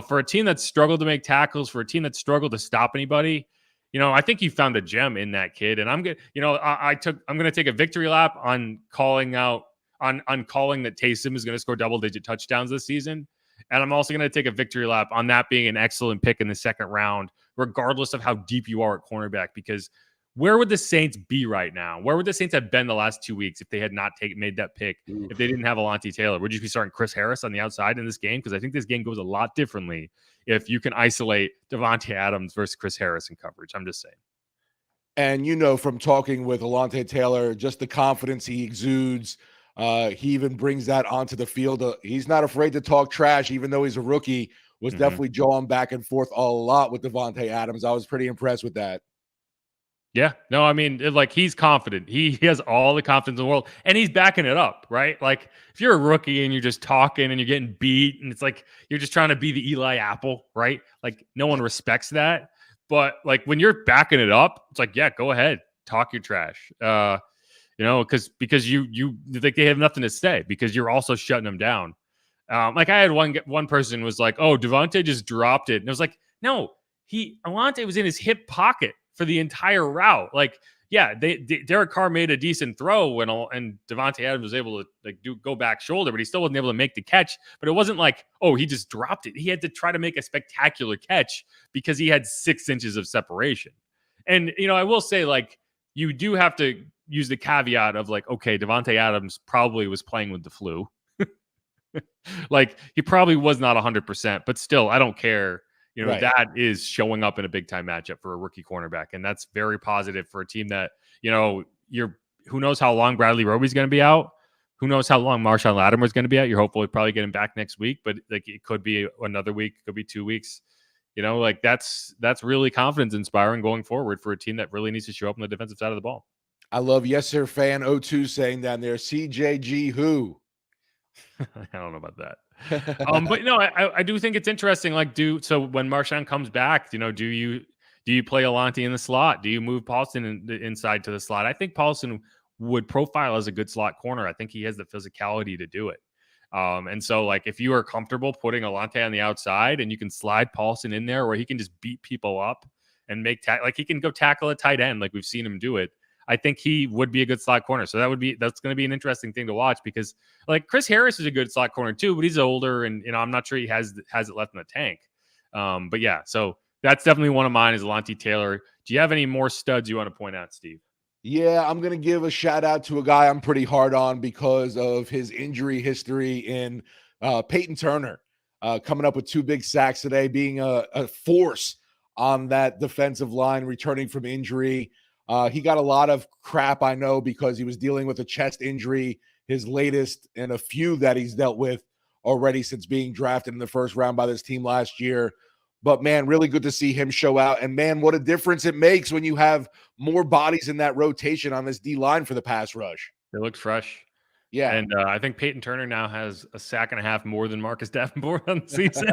For a team that struggled to make tackles, for a team that struggled to stop anybody, I think you found a gem in that kid. And I'm going to take a victory lap on calling that Taysom is going to score double-digit touchdowns this season. And I'm also going to take a victory lap on that being an excellent pick in the second round, regardless of how deep you are at cornerback, because where would the Saints be right now? Where would the Saints have been the last 2 weeks if they had not made that pick? Oof. If they didn't have Alontae Taylor? Would you be starting Chris Harris on the outside in this game? Because I think this game goes a lot differently if you can isolate Davante Adams versus Chris Harris in coverage. I'm just saying. And, from talking with Alontae Taylor, just the confidence he exudes, he even brings that onto the field. He's not afraid to talk trash, even though he's a rookie. Was definitely jawing back and forth a lot with Davante Adams. I was pretty impressed with that. Yeah, no, I mean, he's confident. He has all the confidence in the world, and he's backing it up, right? Like, if you're a rookie and you're just talking and you're getting beat, and it's like you're just trying to be the Eli Apple, right? Like, no one respects that. But like when you're backing it up, it's like, yeah, go ahead, talk your trash. Because you like they have nothing to say because you're also shutting them down. Like I had one person was like, "Oh, Davante just dropped it," and I was like, "No, Alontae was in his hip pocket for the entire route." Like, yeah, Derek Carr made a decent throw and Davante Adams was able to go back shoulder, but he still wasn't able to make the catch. But it wasn't like, oh, he just dropped it. He had to try to make a spectacular catch because he had 6 inches of separation. And I will say, like, you do have to use the caveat of like, okay, Davante Adams probably was playing with the flu. Like he probably was not 100%, but still, I don't care. Right. That is showing up in a big time matchup for a rookie cornerback. And that's very positive for a team that, who knows how long Bradley Roby's going to be out. Who knows how long Marshawn Latimer's going to be out. You're hopefully probably getting back next week, but like it could be another week, it could be 2 weeks. Like that's really confidence inspiring going forward for a team that really needs to show up on the defensive side of the ball. I love Yes Sir Fan 02 saying down there, CJG who? I don't know about that. But no, I do think it's interesting. Like, so when Marshawn comes back, do Do you play Alante in the slot? Do you move Paulson inside to the slot? I think Paulson would profile as a good slot corner. I think he has the physicality to do it. And so, like, if you are comfortable putting Alante on the outside and you can slide Paulson in there where he can just beat people up and make like he can go tackle a tight end, like we've seen him do it. I think he would be a good slot corner. So that's going to be an interesting thing to watch because, like, Chris Harris is a good slot corner too, but he's older and I'm not sure he has it left in the tank. But yeah, so that's definitely one of mine is Alante Taylor. Do you have any more studs you want to point out, Steve? Yeah, I'm going to give a shout out to a guy I'm pretty hard on because of his injury history in Peyton Turner, coming up with 2 big sacks today, being a force on that defensive line, returning from injury. He got a lot of crap, I know, because he was dealing with a chest injury, his latest in a few that he's dealt with already since being drafted in the first round by this team last year. But, man, really good to see him show out. And, man, what a difference it makes when you have more bodies in that rotation on this D-line for the pass rush. It looks fresh. Yeah. And I think Peyton Turner now has a sack and a half more than Marcus Davenport on the season.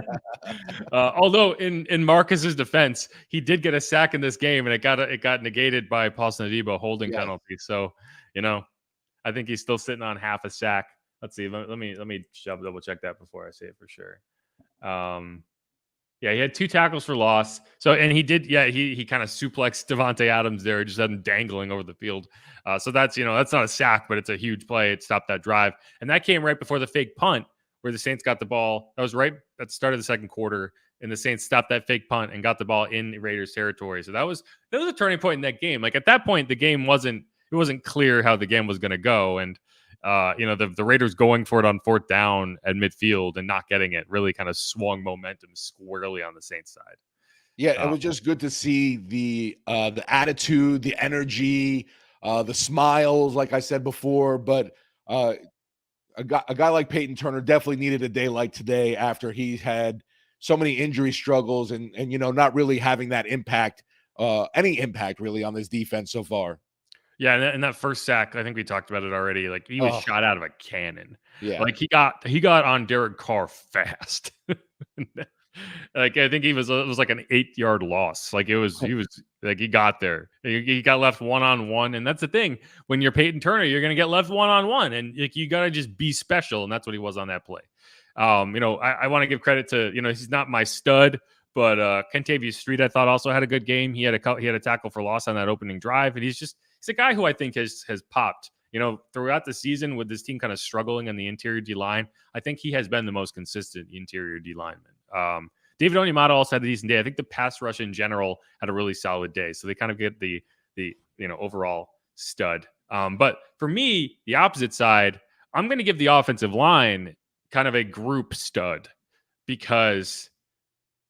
Although in Marcus's defense, he did get a sack in this game, and it got negated by Paulson Adebo holding penalty. So, I think he's still sitting on half a sack. Let's see. Let me double check that before I say it for sure. Yeah, he had 2 tackles for loss. So, and he did, he kind of suplexed Devontae Adams there, just had him dangling over the field. So that's not a sack, but it's a huge play. It stopped that drive. And that came right before the fake punt where the Saints got the ball. That was right at the start of the second quarter. And the Saints stopped that fake punt and got the ball in Raiders territory. So that was a turning point in that game. Like at that point, the game wasn't clear how the game was going to go. And, the Raiders going for it on 4th down at midfield and not getting it really kind of swung momentum squarely on the Saints side. Yeah, it was just good to see the attitude, the energy, the smiles, like I said before. But a guy like Peyton Turner definitely needed a day like today after he had so many injury struggles and not really having that impact, any impact really on this defense so far. Yeah, and that first sack, I think we talked about it already. Like he was shot out of a cannon. Yeah, like he got on Derek Carr fast. Like I think it was like an 8-yard loss. Like he was like he got there. He got left 1-on-1, and that's the thing. When you're Peyton Turner, you're gonna get left 1-on-1, and you gotta just be special, and that's what he was on that play. I want to give credit to he's not my stud. But Kentavious Street, I thought, also had a good game. He had a tackle for loss on that opening drive, and he's a guy who I think has popped. Throughout the season with this team kind of struggling on the interior D line, I think he has been the most consistent interior D lineman. David Onyemata also had a decent day. I think the pass rush in general had a really solid day, so they kind of get the overall stud. But for me, the opposite side, I'm going to give the offensive line kind of a group stud because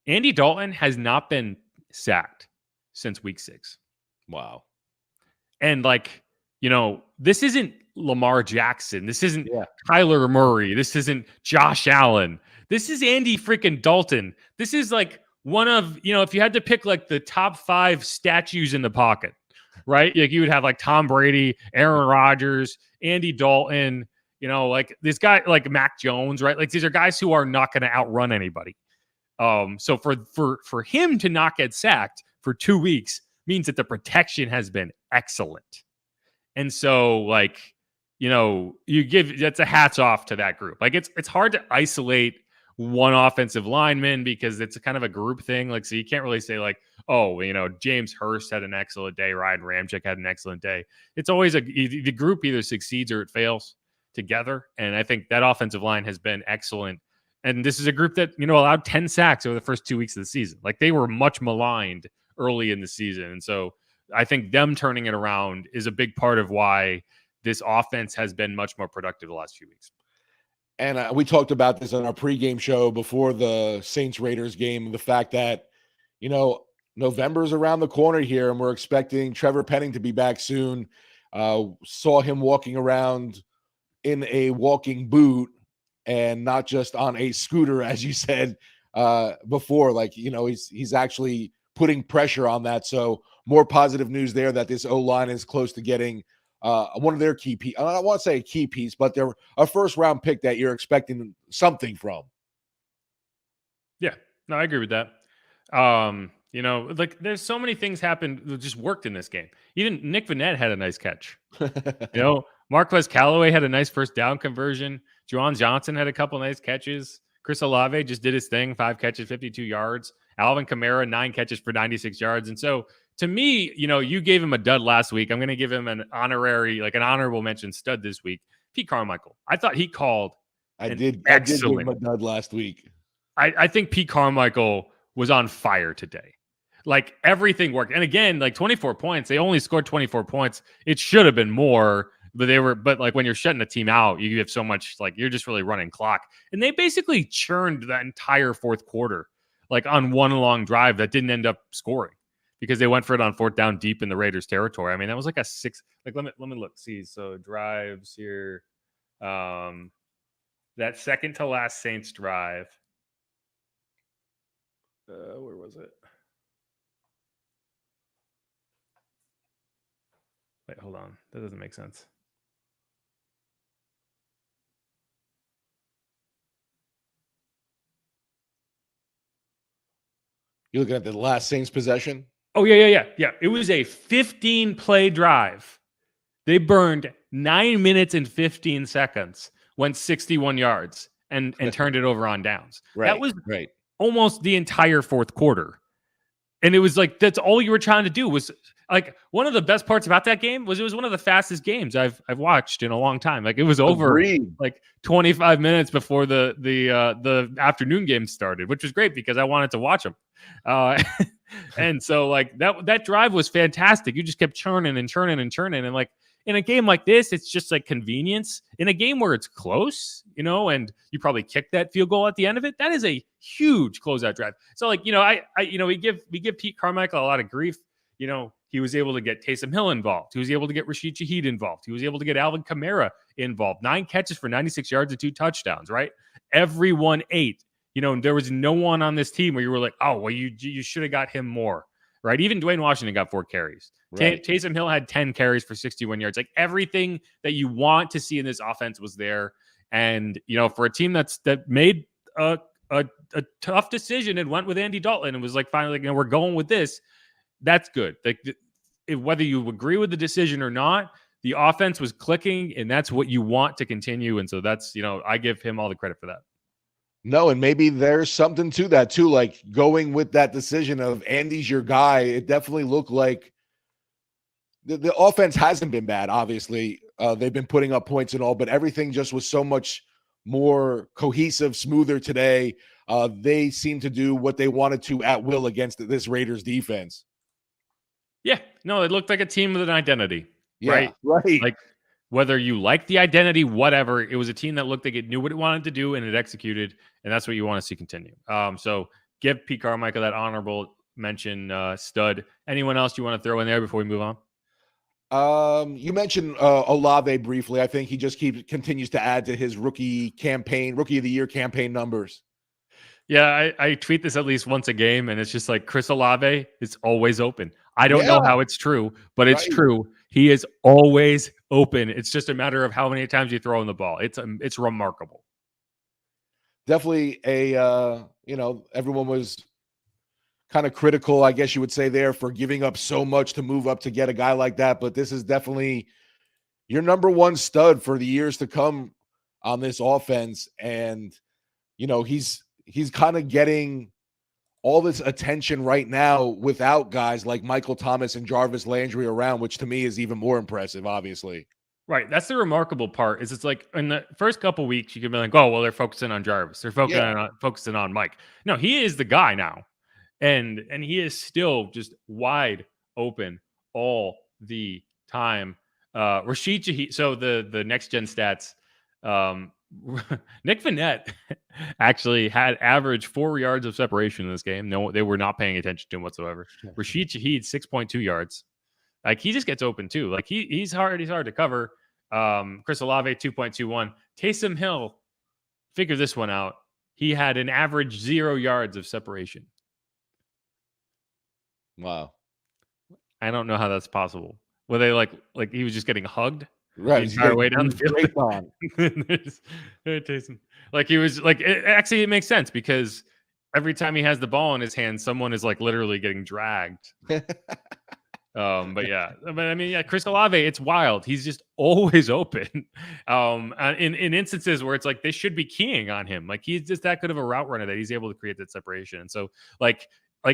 Andy Dalton has not been sacked since week 6. Wow. And this isn't Lamar Jackson. This isn't Kyler Murray. This isn't Josh Allen. This is Andy freaking Dalton. This is like one of, if you had to pick like the top 5 statues in the pocket, right? Like you would have like Tom Brady, Aaron Rodgers, Andy Dalton, like this guy, like Mac Jones, right? Like these are guys who are not going to outrun anybody. So for him to not get sacked for 2 weeks means that the protection has been excellent. And so that's a hats off to that group. Like it's hard to isolate one offensive lineman because it's a kind of a group thing. Like, so you can't really say like, James Hurst had an excellent day. Ryan Ramczyk had an excellent day. It's always the group either succeeds or it fails together. And I think that offensive line has been excellent. And this is a group that, allowed 10 sacks over the first 2 weeks of the season. Like they were much maligned early in the season. And so I think them turning it around is a big part of why this offense has been much more productive the last few weeks. And we talked about this on our pregame show before the Saints-Raiders game, the fact that, November's around the corner here, and we're expecting Trevor Penning to be back soon. Saw him walking around in a walking boot and not just on a scooter, as you said before. Like, he's actually putting pressure on that. So more positive news there that this O-line is close to getting one of their key pieces. I don't want to say a key piece, but they're a first-round pick that you're expecting something from. Yeah, no, I agree with that. You know, like there's so many things happened that just worked in this game. Even Nick Vanette had a nice catch. You know, Marquez Callaway had a nice first down conversion. Juwan Johnson had a couple nice catches. Chris Olave just did his thing, 5 catches, 52 yards. Alvin Kamara, 9 catches for 96 yards. And so to me, you know, you gave him a dud last week. I'm going to give him an honorable mention stud this week. Pete Carmichael. I thought he called I did give excellent. him a dud last week. I think Pete Carmichael was on fire today. Like everything worked. And again, like 24 points, they only scored 24 points. It should have been more, but like when you're shutting a team out, you have so much, like you're just really running clock. And they basically churned that entire fourth quarter, like on one long drive that didn't end up scoring because they went for it on fourth down deep in the Raiders territory. I mean, that was like a 6, like let me look, see. So drives here. That second to last Saints drive. Where was it? Wait, hold on. That doesn't make sense. You're looking at the last Saints possession? Oh, yeah. It was a 15-play drive. They burned 9 minutes and 15 seconds, went 61 yards, and turned it over on downs. Right, that was right. Almost the entire fourth quarter. And it was like, that's all you were trying to do was like one of the best parts about that game was it was one of the fastest games I've watched in a long time. Like it was over like 25 minutes before the afternoon game started, which was great because I wanted to watch them. And so like that drive was fantastic. You just kept churning and churning and churning. And like in a game like this, it's just like convenience. In a game where it's close, you know, and you probably kick that field goal at the end of it, that is a huge closeout drive. So like, you know, we give Pete Carmichael a lot of grief. You know, he was able to get Taysom Hill involved. He was able to get Rashid Shaheed involved. He was able to get Alvin Kamara involved. 9 catches for 96 yards and 2 touchdowns, right? Everyone ate. You know, there was no one on this team where you were like, oh, well, you should have got him more, right? Even Dwayne Washington got 4 carries. Right. Taysom Hill had 10 carries for 61 yards. Like everything that you want to see in this offense was there. And, you know, for a team that made a tough decision and went with Andy Dalton and was like, finally, like, you know, we're going with this. That's good. Like whether you agree with the decision or not, the offense was clicking and that's what you want to continue. And so that's, you know, I give him all the credit for that. No, and maybe there's something to that too. Like going with that decision of Andy's your guy. It definitely looked like the offense hasn't been bad. Obviously, they've been putting up points and all, but everything just was so much more cohesive, smoother today. They seem to do what they wanted to at will against this Raiders defense. Yeah, no, it looked like a team with an identity. Yeah, right. Like whether you like the identity, whatever, it was a team that looked like it knew what it wanted to do and it executed, and that's what you want to see continue. So give Pete Carmichael that honorable mention, stud. Anyone else you want to throw in there before we move on? You mentioned Olave briefly. I think he just continues to add to his rookie of the year campaign numbers. Yeah, I tweet this at least once a game, and it's just like Chris Olave is always open. I don't know how it's true, but it's true. He is always open. It's just a matter of how many times you throw in the ball. It's remarkable. Definitely everyone was kind of critical, I guess you would say, there for giving up so much to move up to get a guy like that. But this is definitely your number one stud for the years to come on this offense. And, you know, he's kind of getting all this attention right now without guys like Michael Thomas and Jarvis Landry around, which to me is even more impressive, obviously. Right. That's the remarkable part is it's like in the first couple weeks, you can be like, oh, well, they're focusing on Jarvis. They're focusing on Mike. No, he is the guy now. And he is still just wide open all the time. Rashid Shaheed. So the next gen stats, Nick Vanette actually had averaged 4 yards of separation in this game. No, they were not paying attention to him whatsoever. Rashid Shaheed 6.2 yards. Like he just gets open too. Like he's hard to cover. Chris Olave 2.21. Taysom Hill, figure this one out. He had an average 0 yards of separation. Wow. I don't know how that's possible. Were they like he was just getting hugged the entire way down the field? Like he was like, it makes sense because every time he has the ball in his hand, someone is like literally getting dragged. But I mean, Chris Olave, it's wild. He's just always open. In instances where it's like they should be keying on him. Like he's just that good of a route runner that he's able to create that separation. And so like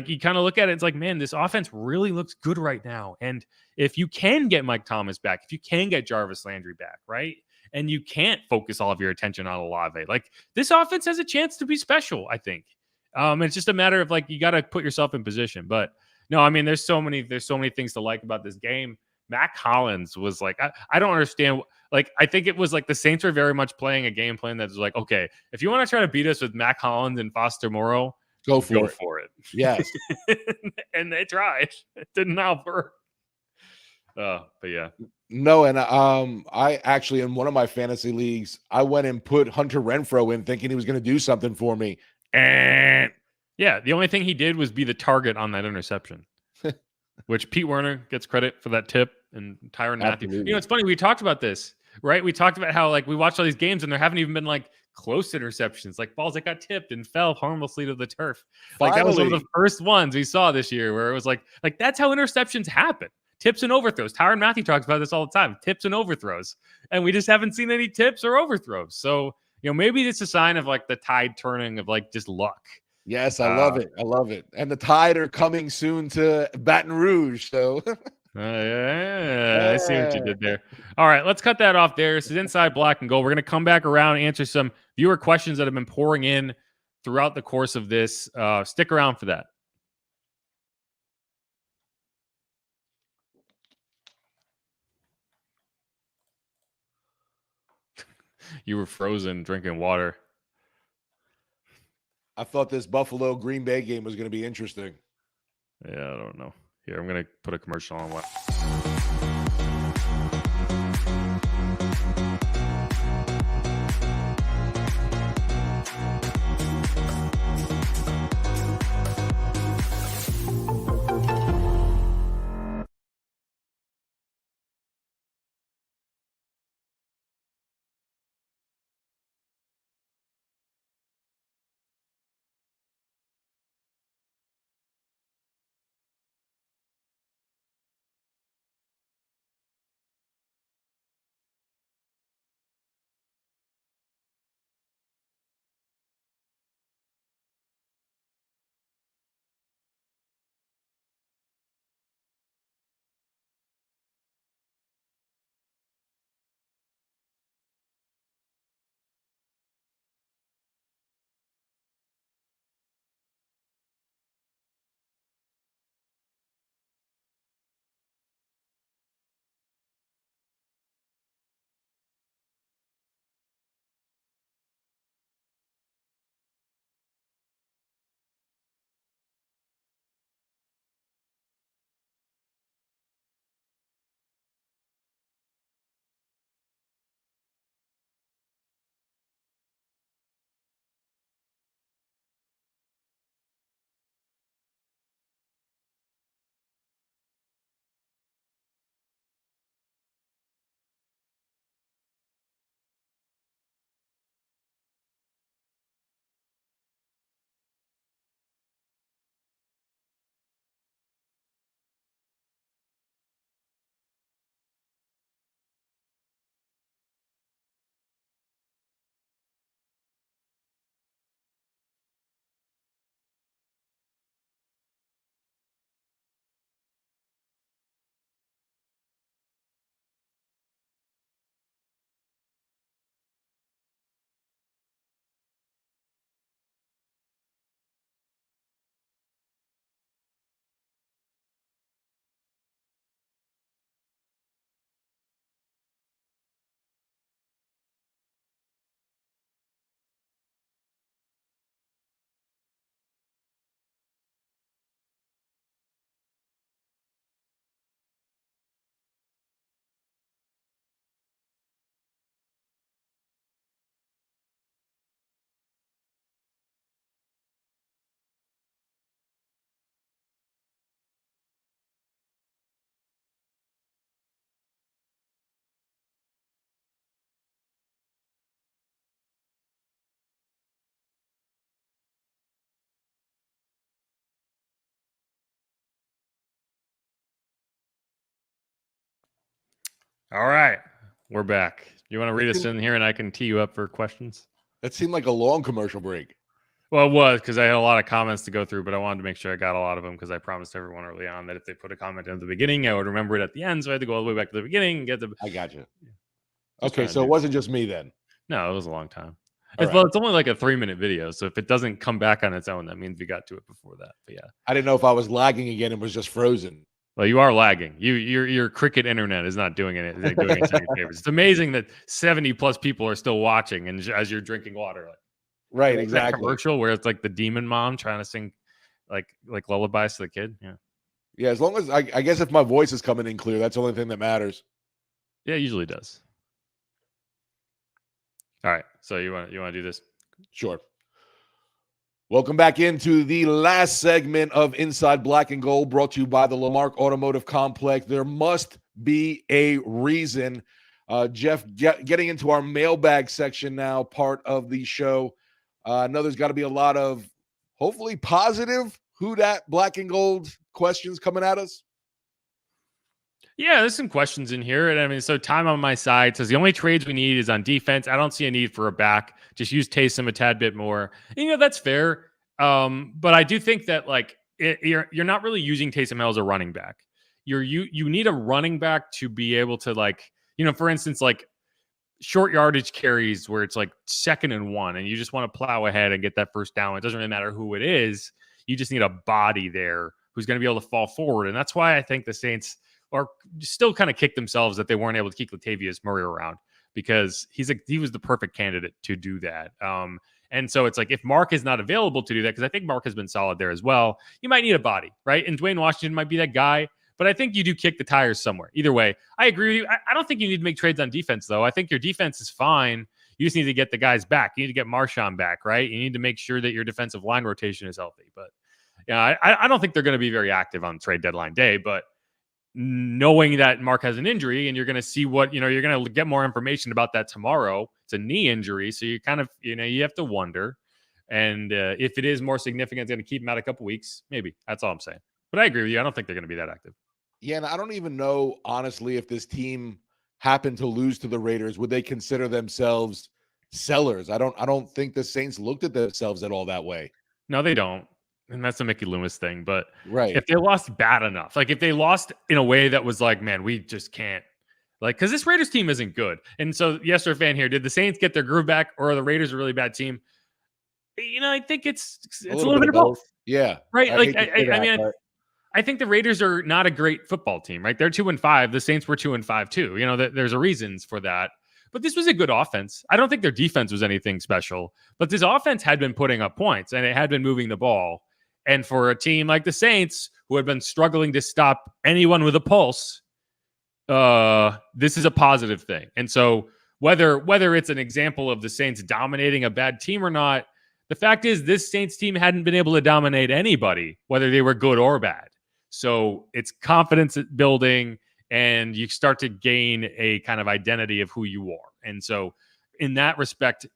you kind of look at it, it's like, man, this offense really looks good right now. And if you can get Mike Thomas back, if you can get Jarvis Landry back, right? And you can't focus all of your attention on Olave, like this offense has a chance to be special, I think. It's just a matter of like you got to put yourself in position. But no, I mean, there's so many things to like about this game. Mac Hollins was like, I don't understand. Like, I think it was like the Saints were very much playing a game plan that was like, okay, if you want to try to beat us with Mac Hollins and Foster Moreau, go for it. Yes. And they tried. It did not work. But yeah. No, and I actually, in one of my fantasy leagues, I went and put Hunter Renfrow in thinking he was going to do something for me. And yeah, the only thing he did was be the target on that interception, which Pete Werner gets credit for that tip, and Tyrann Mathieu. You know, it's funny. We talked about this, right? We talked about how like we watched all these games and there haven't even been like close interceptions, like balls that got tipped and fell harmlessly to the turf. Like that was one of the first ones we saw this year where it was like that's how interceptions happen. Tips and overthrows. Tyrann Mathieu talks about this all the time. Tips and overthrows. And we just haven't seen any tips or overthrows. So, you know, maybe it's a sign of like the tide turning of like just luck. Yes, I love it. I love it. And the Tide are coming soon to Baton Rouge. So, I see what you did there. All right, let's cut that off there. This is Inside Black and Gold. We're going to come back around and answer some viewer questions that have been pouring in throughout the course of this. Stick around for that. You were frozen drinking water. I thought this Buffalo Green Bay game was going to be interesting. Yeah, I don't know. Here, I'm going to put a commercial on what. All right, we're back. You want to read us in here, and I can tee you up for questions? That seemed like a long commercial break. Well, it was because I had a lot of comments to go through, but I wanted to make sure I got a lot of them because I promised everyone early on that if they put a comment in at the beginning, I would remember it at the end. So I had to go all the way back to the beginning and get the. I got you. Just Okay, trying to so it do- wasn't just me then. No, it was a long time. All Well, it's only like a 3-minute video, so if it doesn't come back on its own, that means we got to it before that. But yeah, I didn't know if I was lagging again and was just frozen. well, you are lagging. Your cricket internet is not doing it. Doing it any favors. It's amazing that 70+ people are still watching, and as you're drinking water, like Right, that exactly. commercial where it's like the demon mom trying to sing like lullabies to the kid. Yeah, Yeah, as long as I guess if my voice is coming in clear, that's the only thing that matters. yeah, it usually does. All right, so you want to do this? Sure. Welcome back into the last segment of Inside Black and Gold, brought to you by the Lamarck Automotive Complex. There must be a reason. Jeff, getting into our mailbag section now, part of the show. I know there's got to be a lot of hopefully positive Who Dat Black and Gold questions coming at us. Yeah, there's some questions in here. And I mean, so time on my side says the only trades we need is on defense. I don't see a need for a back. Just use Taysom a tad bit more. And, that's fair. But I do think that like you're not really using Taysom Hill as a running back. You need a running back to be able to like, for instance, like short yardage carries where it's like 2nd and 1 and you just want to plow ahead and get that first down. It doesn't really matter who it is. You just need a body there who's going to be able to fall forward. And that's why I think the Saints are still kind of kick themselves that they weren't able to keep Latavius Murray around, because he was the perfect candidate to do that. And so it's like if Mark is not available to do that, because I think Mark has been solid there as well, you might need a body, right? And Dwayne Washington might be that guy, but I think you do kick the tires somewhere. Either way, I agree with you. I don't think you need to make trades on defense, though. I think your defense is fine. You just need to get the guys back. You need to get Marshawn back, right? You need to make sure that your defensive line rotation is healthy. But yeah, I don't think they're going to be very active on trade deadline day, but knowing that Mark has an injury and you're going to see what, you're going to get more information about that tomorrow. It's a knee injury. So you kind of, you have to wonder. And if it is more significant, it's going to keep him out a couple weeks. Maybe. That's all I'm saying. But I agree with you. I don't think they're going to be that active. Yeah, and I don't even know, honestly, if this team happened to lose to the Raiders, would they consider themselves sellers? I don't think the Saints looked at themselves at all that way. No, they don't. And that's the Mickey Loomis thing. But right, if they lost bad enough, like if they lost in a way that was like, man, we just can't, like, because this Raiders team isn't good. And so, yes, our fan here, did the Saints get their groove back, or are the Raiders a really bad team? I think it's a little bit of both. Yeah, right. I think the Raiders are not a great football team, right? They're 2-5. The Saints were 2-5 too. There's a reasons for that. But this was a good offense. I don't think their defense was anything special, but this offense had been putting up points and it had been moving the ball. And for a team like the Saints, who had been struggling to stop anyone with a pulse, this is a positive thing. And so whether it's an example of the Saints dominating a bad team or not, the fact is this Saints team hadn't been able to dominate anybody, whether they were good or bad. So it's confidence building, and you start to gain a kind of identity of who you are. And so in that respect,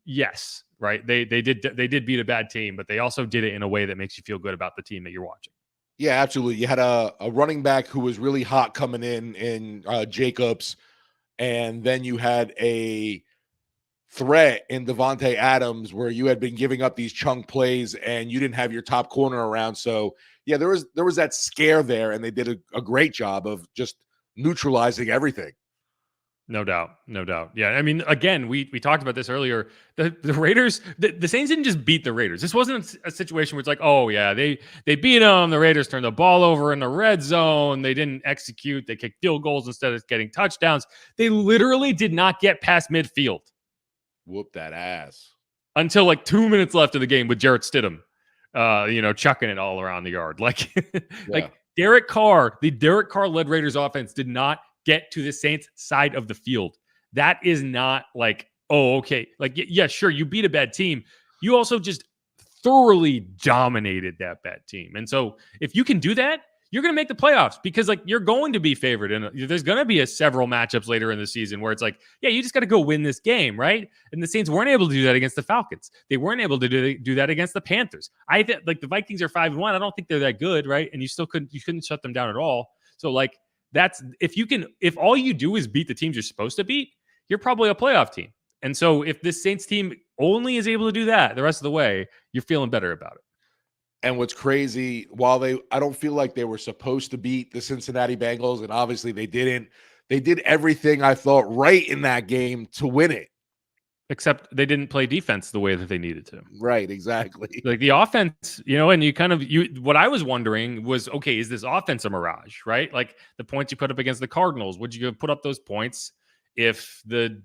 yes, right. They did beat a bad team, but they also did it in a way that makes you feel good about the team that you're watching. Yeah, absolutely. You had a running back who was really hot coming in Jacobs, and then you had a threat in Devontae Adams where you had been giving up these chunk plays and you didn't have your top corner around. So yeah, there was that scare there, and they did a great job of just neutralizing everything. No doubt. Yeah, I mean, again, we talked about this earlier. The Raiders, the Saints didn't just beat the Raiders. This wasn't a situation where it's like, oh yeah, they beat them. The Raiders turned the ball over in the red zone. They didn't execute. They kicked field goals instead of getting touchdowns. They literally did not get past midfield. Whoop that ass. Until like 2 minutes left of the game with Jarrett Stidham, chucking it all around the yard. Like Derek Carr, the Derek Carr-led Raiders offense did not get to the Saints side of the field. That is not like, oh, okay. Like, yeah, sure, you beat a bad team. You also just thoroughly dominated that bad team. And so if you can do that, you're going to make the playoffs, because like you're going to be favored. And there's going to be several matchups later in the season where it's like, yeah, you just got to go win this game, right? And the Saints weren't able to do that against the Falcons. They weren't able to do that against the Panthers. I think like the Vikings are 5-1. I don't think they're that good, right? And you couldn't shut them down at all. So like if all you do is beat the teams you're supposed to beat, you're probably a playoff team. And so if this Saints team only is able to do that the rest of the way, you're feeling better about it. And what's crazy, I don't feel like they were supposed to beat the Cincinnati Bengals, and obviously they didn't. They did everything I thought right in that game to win it. Except they didn't play defense the way that they needed to. Right, exactly. Like the offense, and what I was wondering was, okay, is this offense a mirage, right? Like the points you put up against the Cardinals, would you have put up those points if the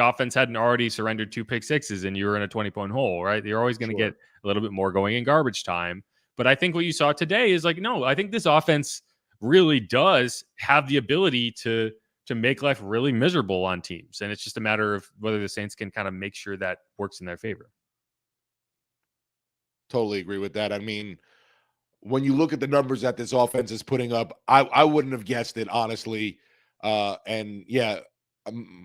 offense hadn't already surrendered 2 pick sixes and you were in a 20-point hole, right? You're always going to get a little bit more going in garbage time. But I think what you saw today is like, no, I think this offense really does have the ability to make life really miserable on teams. And it's just a matter of whether the Saints can kind of make sure that works in their favor. Totally agree with that. I mean, when you look at the numbers that this offense is putting up, I wouldn't have guessed it, honestly. And yeah,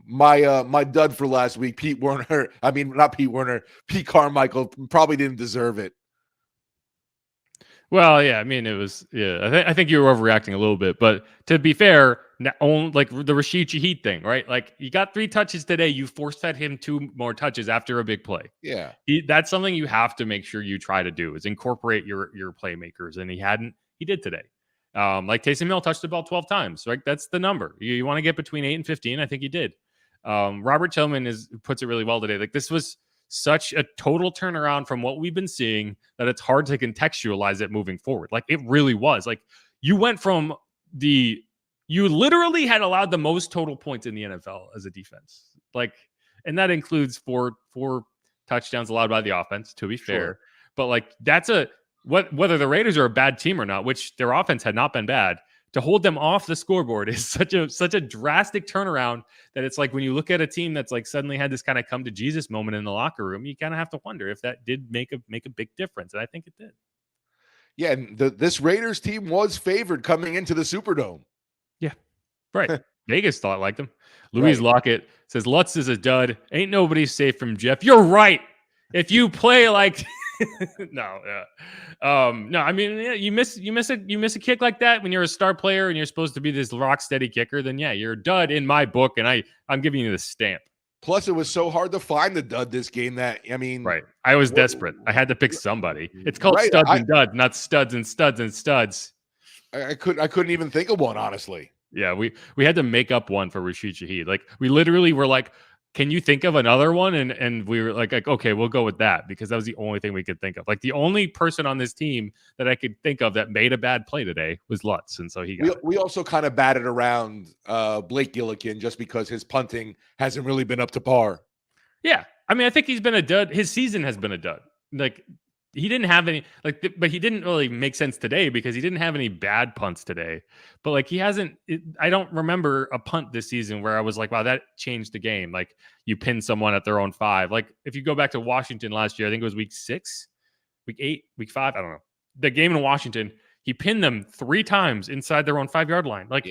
my dud for last week, Pete Carmichael probably didn't deserve it. Well, yeah, I mean, it was, yeah, I think you were overreacting a little bit, but to be fair, like the Rashid Shaheed thing, right? Like you got 3 touches today, you force fed him 2 more touches after a big play. Yeah. That's something you have to make sure you try to do is incorporate your playmakers. And he did today. Like Taysom Hill touched the ball 12 times, right? That's the number. You want to get between 8 and 15. I think he did. Robert Tillman puts it really well today. Like this was such a total turnaround from what we've been seeing that it's hard to contextualize it moving forward. Like it really was. Like you went from you literally had allowed the most total points in the NFL as a defense. Like, and that includes four touchdowns allowed by the offense, to be fair. But like that's whether the Raiders are a bad team or not, which their offense had not been bad, to hold them off the scoreboard is such a drastic turnaround that it's like when you look at a team that's like suddenly had this kind of come to Jesus moment in the locker room, you kind of have to wonder if that did make a big difference. And I think it did. Yeah, and this Raiders team was favored coming into the Superdome. Yeah, right. Vegas thought like them. Louise Lockett says, Lutz is a dud. Ain't nobody safe from Jeff. You're right. If you play like... no, I mean, yeah, you miss a kick like that when you're a star player and you're supposed to be this rock steady kicker, then yeah, you're a dud in my book, and I'm giving you the stamp. Plus, it was so hard to find the dud this game that, I mean... Right. I was desperate. I had to pick somebody. It's called studs and duds, not studs and studs and studs. I couldn't even think of one, honestly. Yeah, we had to make up one for Rashid Shaheed. Like, we literally were like, can you think of another one? And we were like, okay, we'll go with that because that was the only thing we could think of. Like the only person on this team that I could think of that made a bad play today was Lutz. And so we also kind of batted around Blake Gillikin just because his punting hasn't really been up to par. Yeah. I mean, I think he's been a dud. His season has been a dud. Like he didn't have any, but he didn't really make sense today because he didn't have any bad punts today. But like I don't remember a punt this season where I was like, wow, that changed the game. Like you pin someone at their own 5. Like if you go back to Washington last year, I think it was week 6, week 8, week 5. I don't know. The game in Washington, he pinned them 3 times inside their own 5-yard line. Like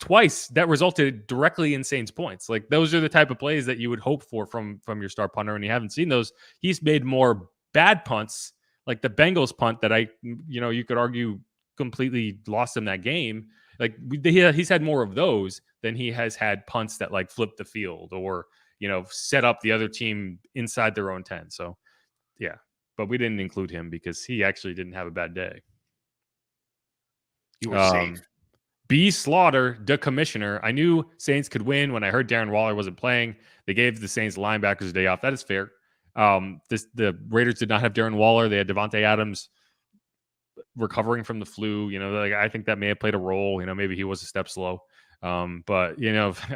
twice that resulted directly in Saints points. Like those are the type of plays that you would hope for from your star punter. And you haven't seen those. He's made more bad punts, like the Bengals punt that you could argue completely lost him that game. Like he's had more of those than he has had punts that like flip the field or, set up the other team inside their own 10. So yeah, but we didn't include him because he actually didn't have a bad day. You were safe. B. Slaughter, the commissioner. I knew Saints could win when I heard Darren Waller wasn't playing. They gave the Saints linebackers a day off. That is fair. The Raiders did not have Darren Waller. They had Devontae Adams recovering from the flu. I think that may have played a role. Maybe he was a step slow. But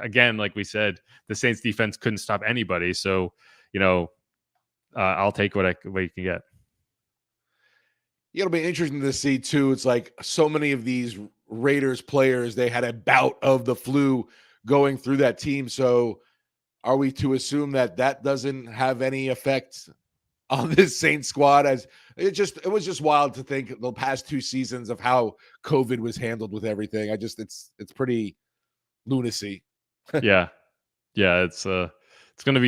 again, like we said, the Saints defense couldn't stop anybody. So, I'll take what you can get. It'll be interesting to see too. It's like so many of these Raiders players, they had a bout of the flu going through that team. So are we to assume that doesn't have any effect on this Saints squad? As it was just wild to think the past 2 seasons of how COVID was handled with everything. It's pretty lunacy. Yeah. It's It's gonna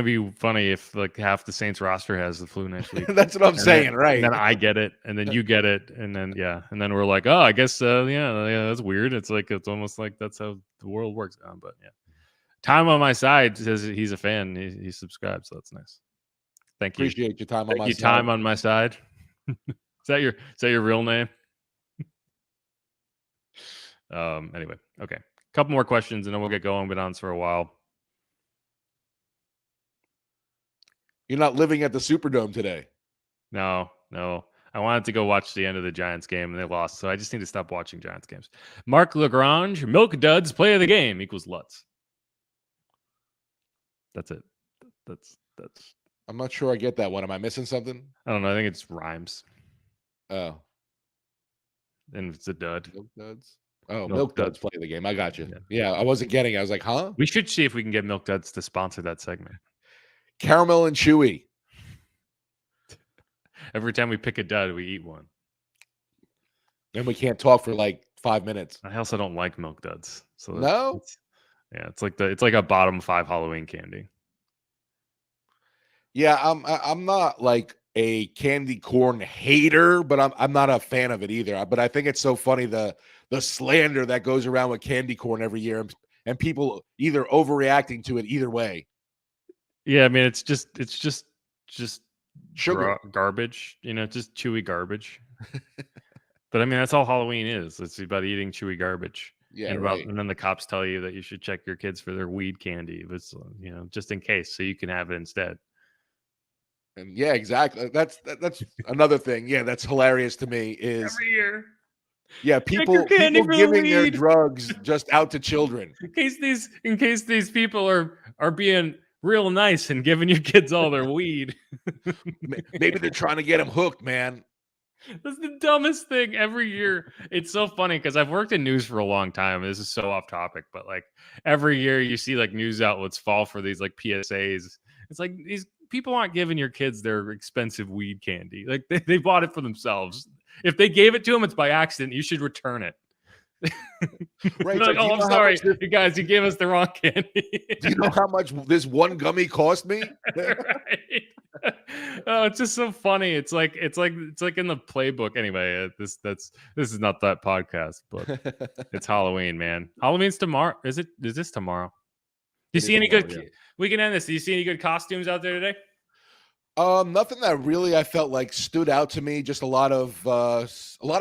be funny if like half the Saints roster has the flu next week. That's what I'm saying, right? And then I get it, and then you get it, and then and then we're like, oh, I guess yeah, that's weird. It's like it's almost like that's how the world works. But yeah, Time on my side says he's a fan. He subscribed, so that's nice. Thank you. Appreciate your time on my side. Time on my side. Is that your real name? Anyway, okay. Couple more questions and then we'll get going. Been on for a while. You're not living at the Superdome today. No. I wanted to go watch the end of the Giants game and they lost, so I just need to stop watching Giants games. Mark Lagrange, Milk Duds, play of the game equals Lutz. That's it. That's. I'm not sure I get that one. Am I missing something? I don't know. I think it's rhymes. Oh. And it's a dud. Milk Duds. Oh, Milk Duds play the game. I got you. Yeah, I wasn't getting it. I was like, huh? We should see if we can get Milk Duds to sponsor that segment. Caramel and Chewy. Every time we pick a dud, we eat one. And we can't talk for like 5 minutes. I also don't like Milk Duds. So no? It's like a bottom 5 Halloween candy. Yeah, I'm not like a candy corn hater, but I'm not a fan of it either. But I think it's so funny the slander that goes around with candy corn every year, and people either overreacting to it either way. Yeah, I mean it's just sugar garbage, just chewy garbage. But I mean that's all Halloween is. It's about eating chewy garbage. Yeah, and then the cops tell you that you should check your kids for their weed candy. It's just in case, so you can have it instead. And yeah, exactly. That's another thing. Yeah, that's hilarious to me. Is every year. Yeah, people giving their drugs just out to children. In case these people are being real nice and giving your kids all their weed. Maybe they're trying to get them hooked, man. That's the dumbest thing every year. It's so funny because I've worked in news for a long time. This is so off topic, but like every year you see like news outlets fall for these like PSAs. It's like these people aren't giving your kids their expensive weed candy. Like they bought it for themselves. If they gave it to them, it's by accident. You should return it. Right. Like, I'm sorry, you guys. You gave us the wrong candy. Do you know how much this one gummy cost me? Right. Oh, it's just so funny. It's like in the playbook. Anyway, this is not that podcast, but it's Halloween, man. Halloween's tomorrow. Is this tomorrow? Do you see any good? Yeah. We can end this. Do you see any good costumes out there today? Nothing that really I felt like stood out to me. Just a lot of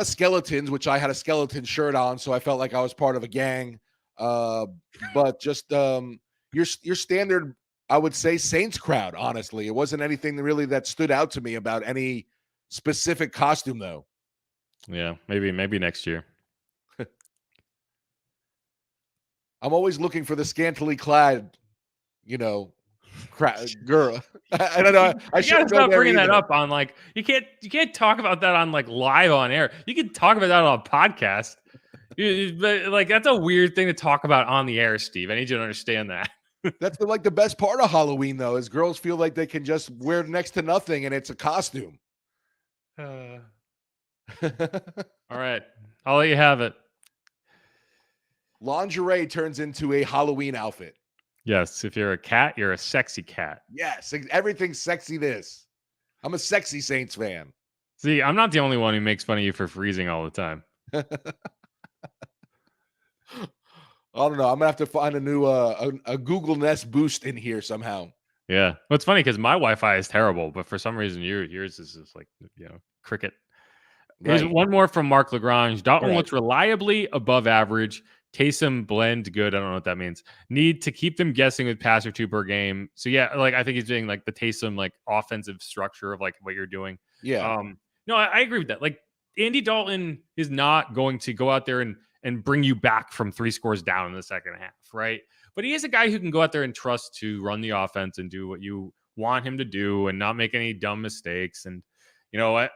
skeletons, which I had a skeleton shirt on, so I felt like I was part of a gang. But just your standard, I would say, Saints crowd. Honestly, it wasn't anything really that stood out to me about any specific costume, though. Yeah, maybe next year. I'm always looking for the scantily clad, girl. I don't know. I should stop bringing that up on like you can't talk about that on like live on air. You can talk about that on a podcast. But like that's a weird thing to talk about on the air, Steve. I need you to understand that. That's the best part of Halloween, though, is girls feel like they can just wear next to nothing and it's a costume. All right, I'll let you have it. Lingerie turns into a Halloween outfit. Yes, if you're a cat, you're a sexy cat. Yes, everything's sexy. I'm a sexy Saints fan. See, I'm not the only one who makes fun of you for freezing all the time. I don't know. I'm gonna have to find a new a Google Nest Boost in here somehow. Yeah, well, it's funny because my Wi-Fi is terrible, but for some reason yours is just like cricket. Here's one more from Mark Lagrange. Dalton looks reliably above average. Taysom blend good. I don't know what that means. Need to keep them guessing with pass or 2 per game. So yeah, like I think he's doing like the Taysom like offensive structure of like what you're doing. Yeah. No, I agree with that. Like Andy Dalton is not going to go out there and bring you back from 3 scores down in the second half, right? But he is a guy who can go out there and trust to run the offense and do what you want him to do and not make any dumb mistakes. And I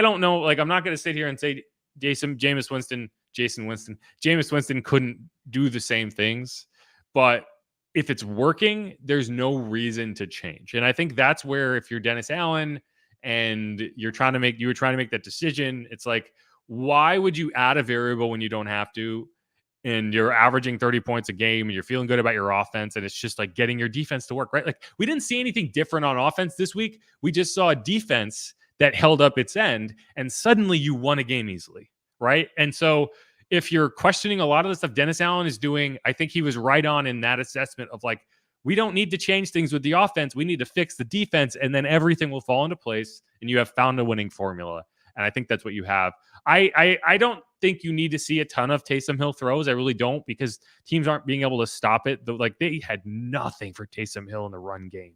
don't know. Like I'm not going to sit here and say Jameis Winston couldn't do the same things, but if it's working, there's no reason to change. And I think that's where if you're Dennis Allen and you were trying to make that decision, it's like, why would you add a variable when you don't have to? and you're averaging 30 points a game and you're feeling good about your offense, and it's just like getting your defense to work, right? Like, we didn't see anything different on offense this week. We just saw a defense that held up its end, and suddenly you won a game easily, right? And so if you're questioning a lot of the stuff Dennis Allen is doing, I think he was right on in that assessment of like, we don't need to change things with the offense. We need to fix the defense, and then everything will fall into place, and you have found a winning formula. And I think that's what you have. I don't think you need to see a ton of Taysom Hill throws. I really don't, because teams aren't being able to stop it. Like, they had nothing for Taysom Hill in the run game.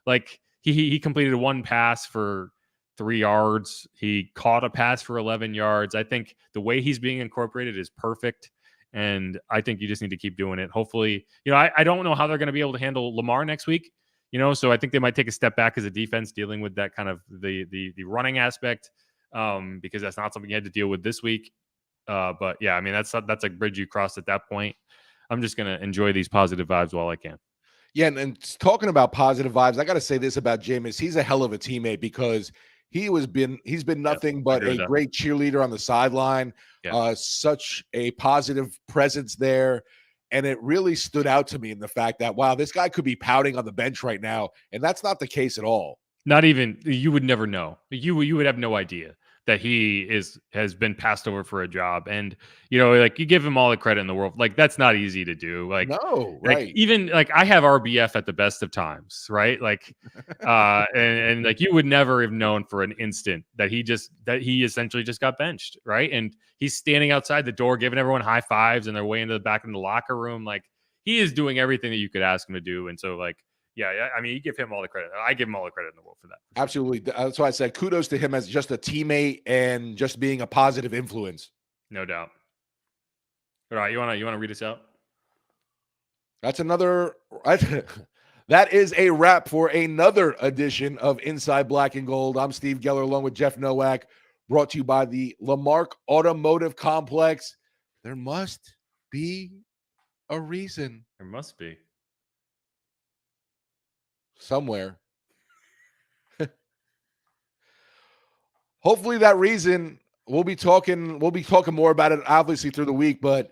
Like, he completed one pass for 3 yards. He caught a pass for 11 yards. I think the way he's being incorporated is perfect. And I think you just need to keep doing it. Hopefully, I don't know how they're going to be able to handle Lamar next week. So I think they might take a step back as a defense dealing with that kind of the running aspect, because that's not something you had to deal with this week. But yeah, I mean, that's a bridge you crossed at that point. I'm just going to enjoy these positive vibes while I can. Yeah, and talking about positive vibes, I got to say this about Jameis. He's a hell of a teammate, because he's been nothing but a great cheerleader on the sideline. Yeah. Such a positive presence there. And it really stood out to me in the fact that, wow, this guy could be pouting on the bench right now. And that's not the case at all. Not even, you would never know. You would have no idea that he has been passed over for a job. And, like, you give him all the credit in the world. Like, that's not easy to do. Like, no, like, right. Even like, I have RBF at the best of times, right? Like, and like, you would never have known for an instant that he essentially just got benched, right? And he's standing outside the door, giving everyone high fives, and they're way into the back in the locker room. Like, he is doing everything that you could ask him to do. And so, like, yeah, I mean, you give him all the credit. I give him all the credit in the world for that. Absolutely. That's why I said kudos to him as just a teammate and just being a positive influence. No doubt. All right, you want to read us out? That's another. That is a wrap for another edition of Inside Black and Gold. I'm Steve Geller, along with Jeff Nowak, brought to you by the Lamarck Automotive Complex. There must be a reason. There must be. Somewhere. Hopefully that reason, we'll be talking more about it obviously through the week, but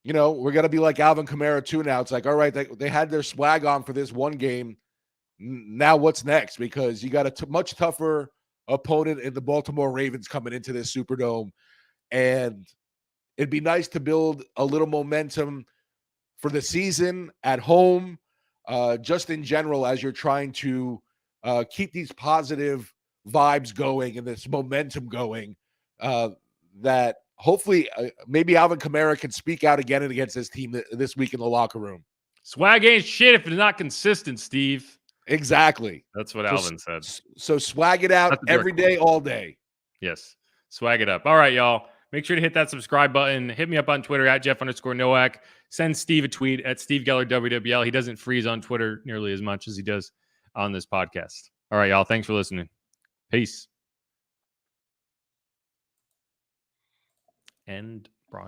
we're going to be like Alvin Kamara too now. It's like, all right, they had their swag on for this one game. Now what's next? Because you got a much tougher opponent in the Baltimore Ravens coming into this Superdome, and it'd be nice to build a little momentum for the season at home, just in general, as you're trying to keep these positive vibes going and this momentum going, that hopefully maybe Alvin Kamara can speak out again and against this team this week in the locker room. Swag ain't shit if it's not consistent, Steve. Exactly. That's what Alvin said. So swag it out every day, all day. Yes. Swag it up. All right, y'all. Make sure to hit that subscribe button. Hit me up on Twitter at Jeff_Nowak. Send Steve a tweet at Steve Geller WWL. He doesn't freeze on Twitter nearly as much as he does on this podcast. All right, y'all. Thanks for listening. Peace. End.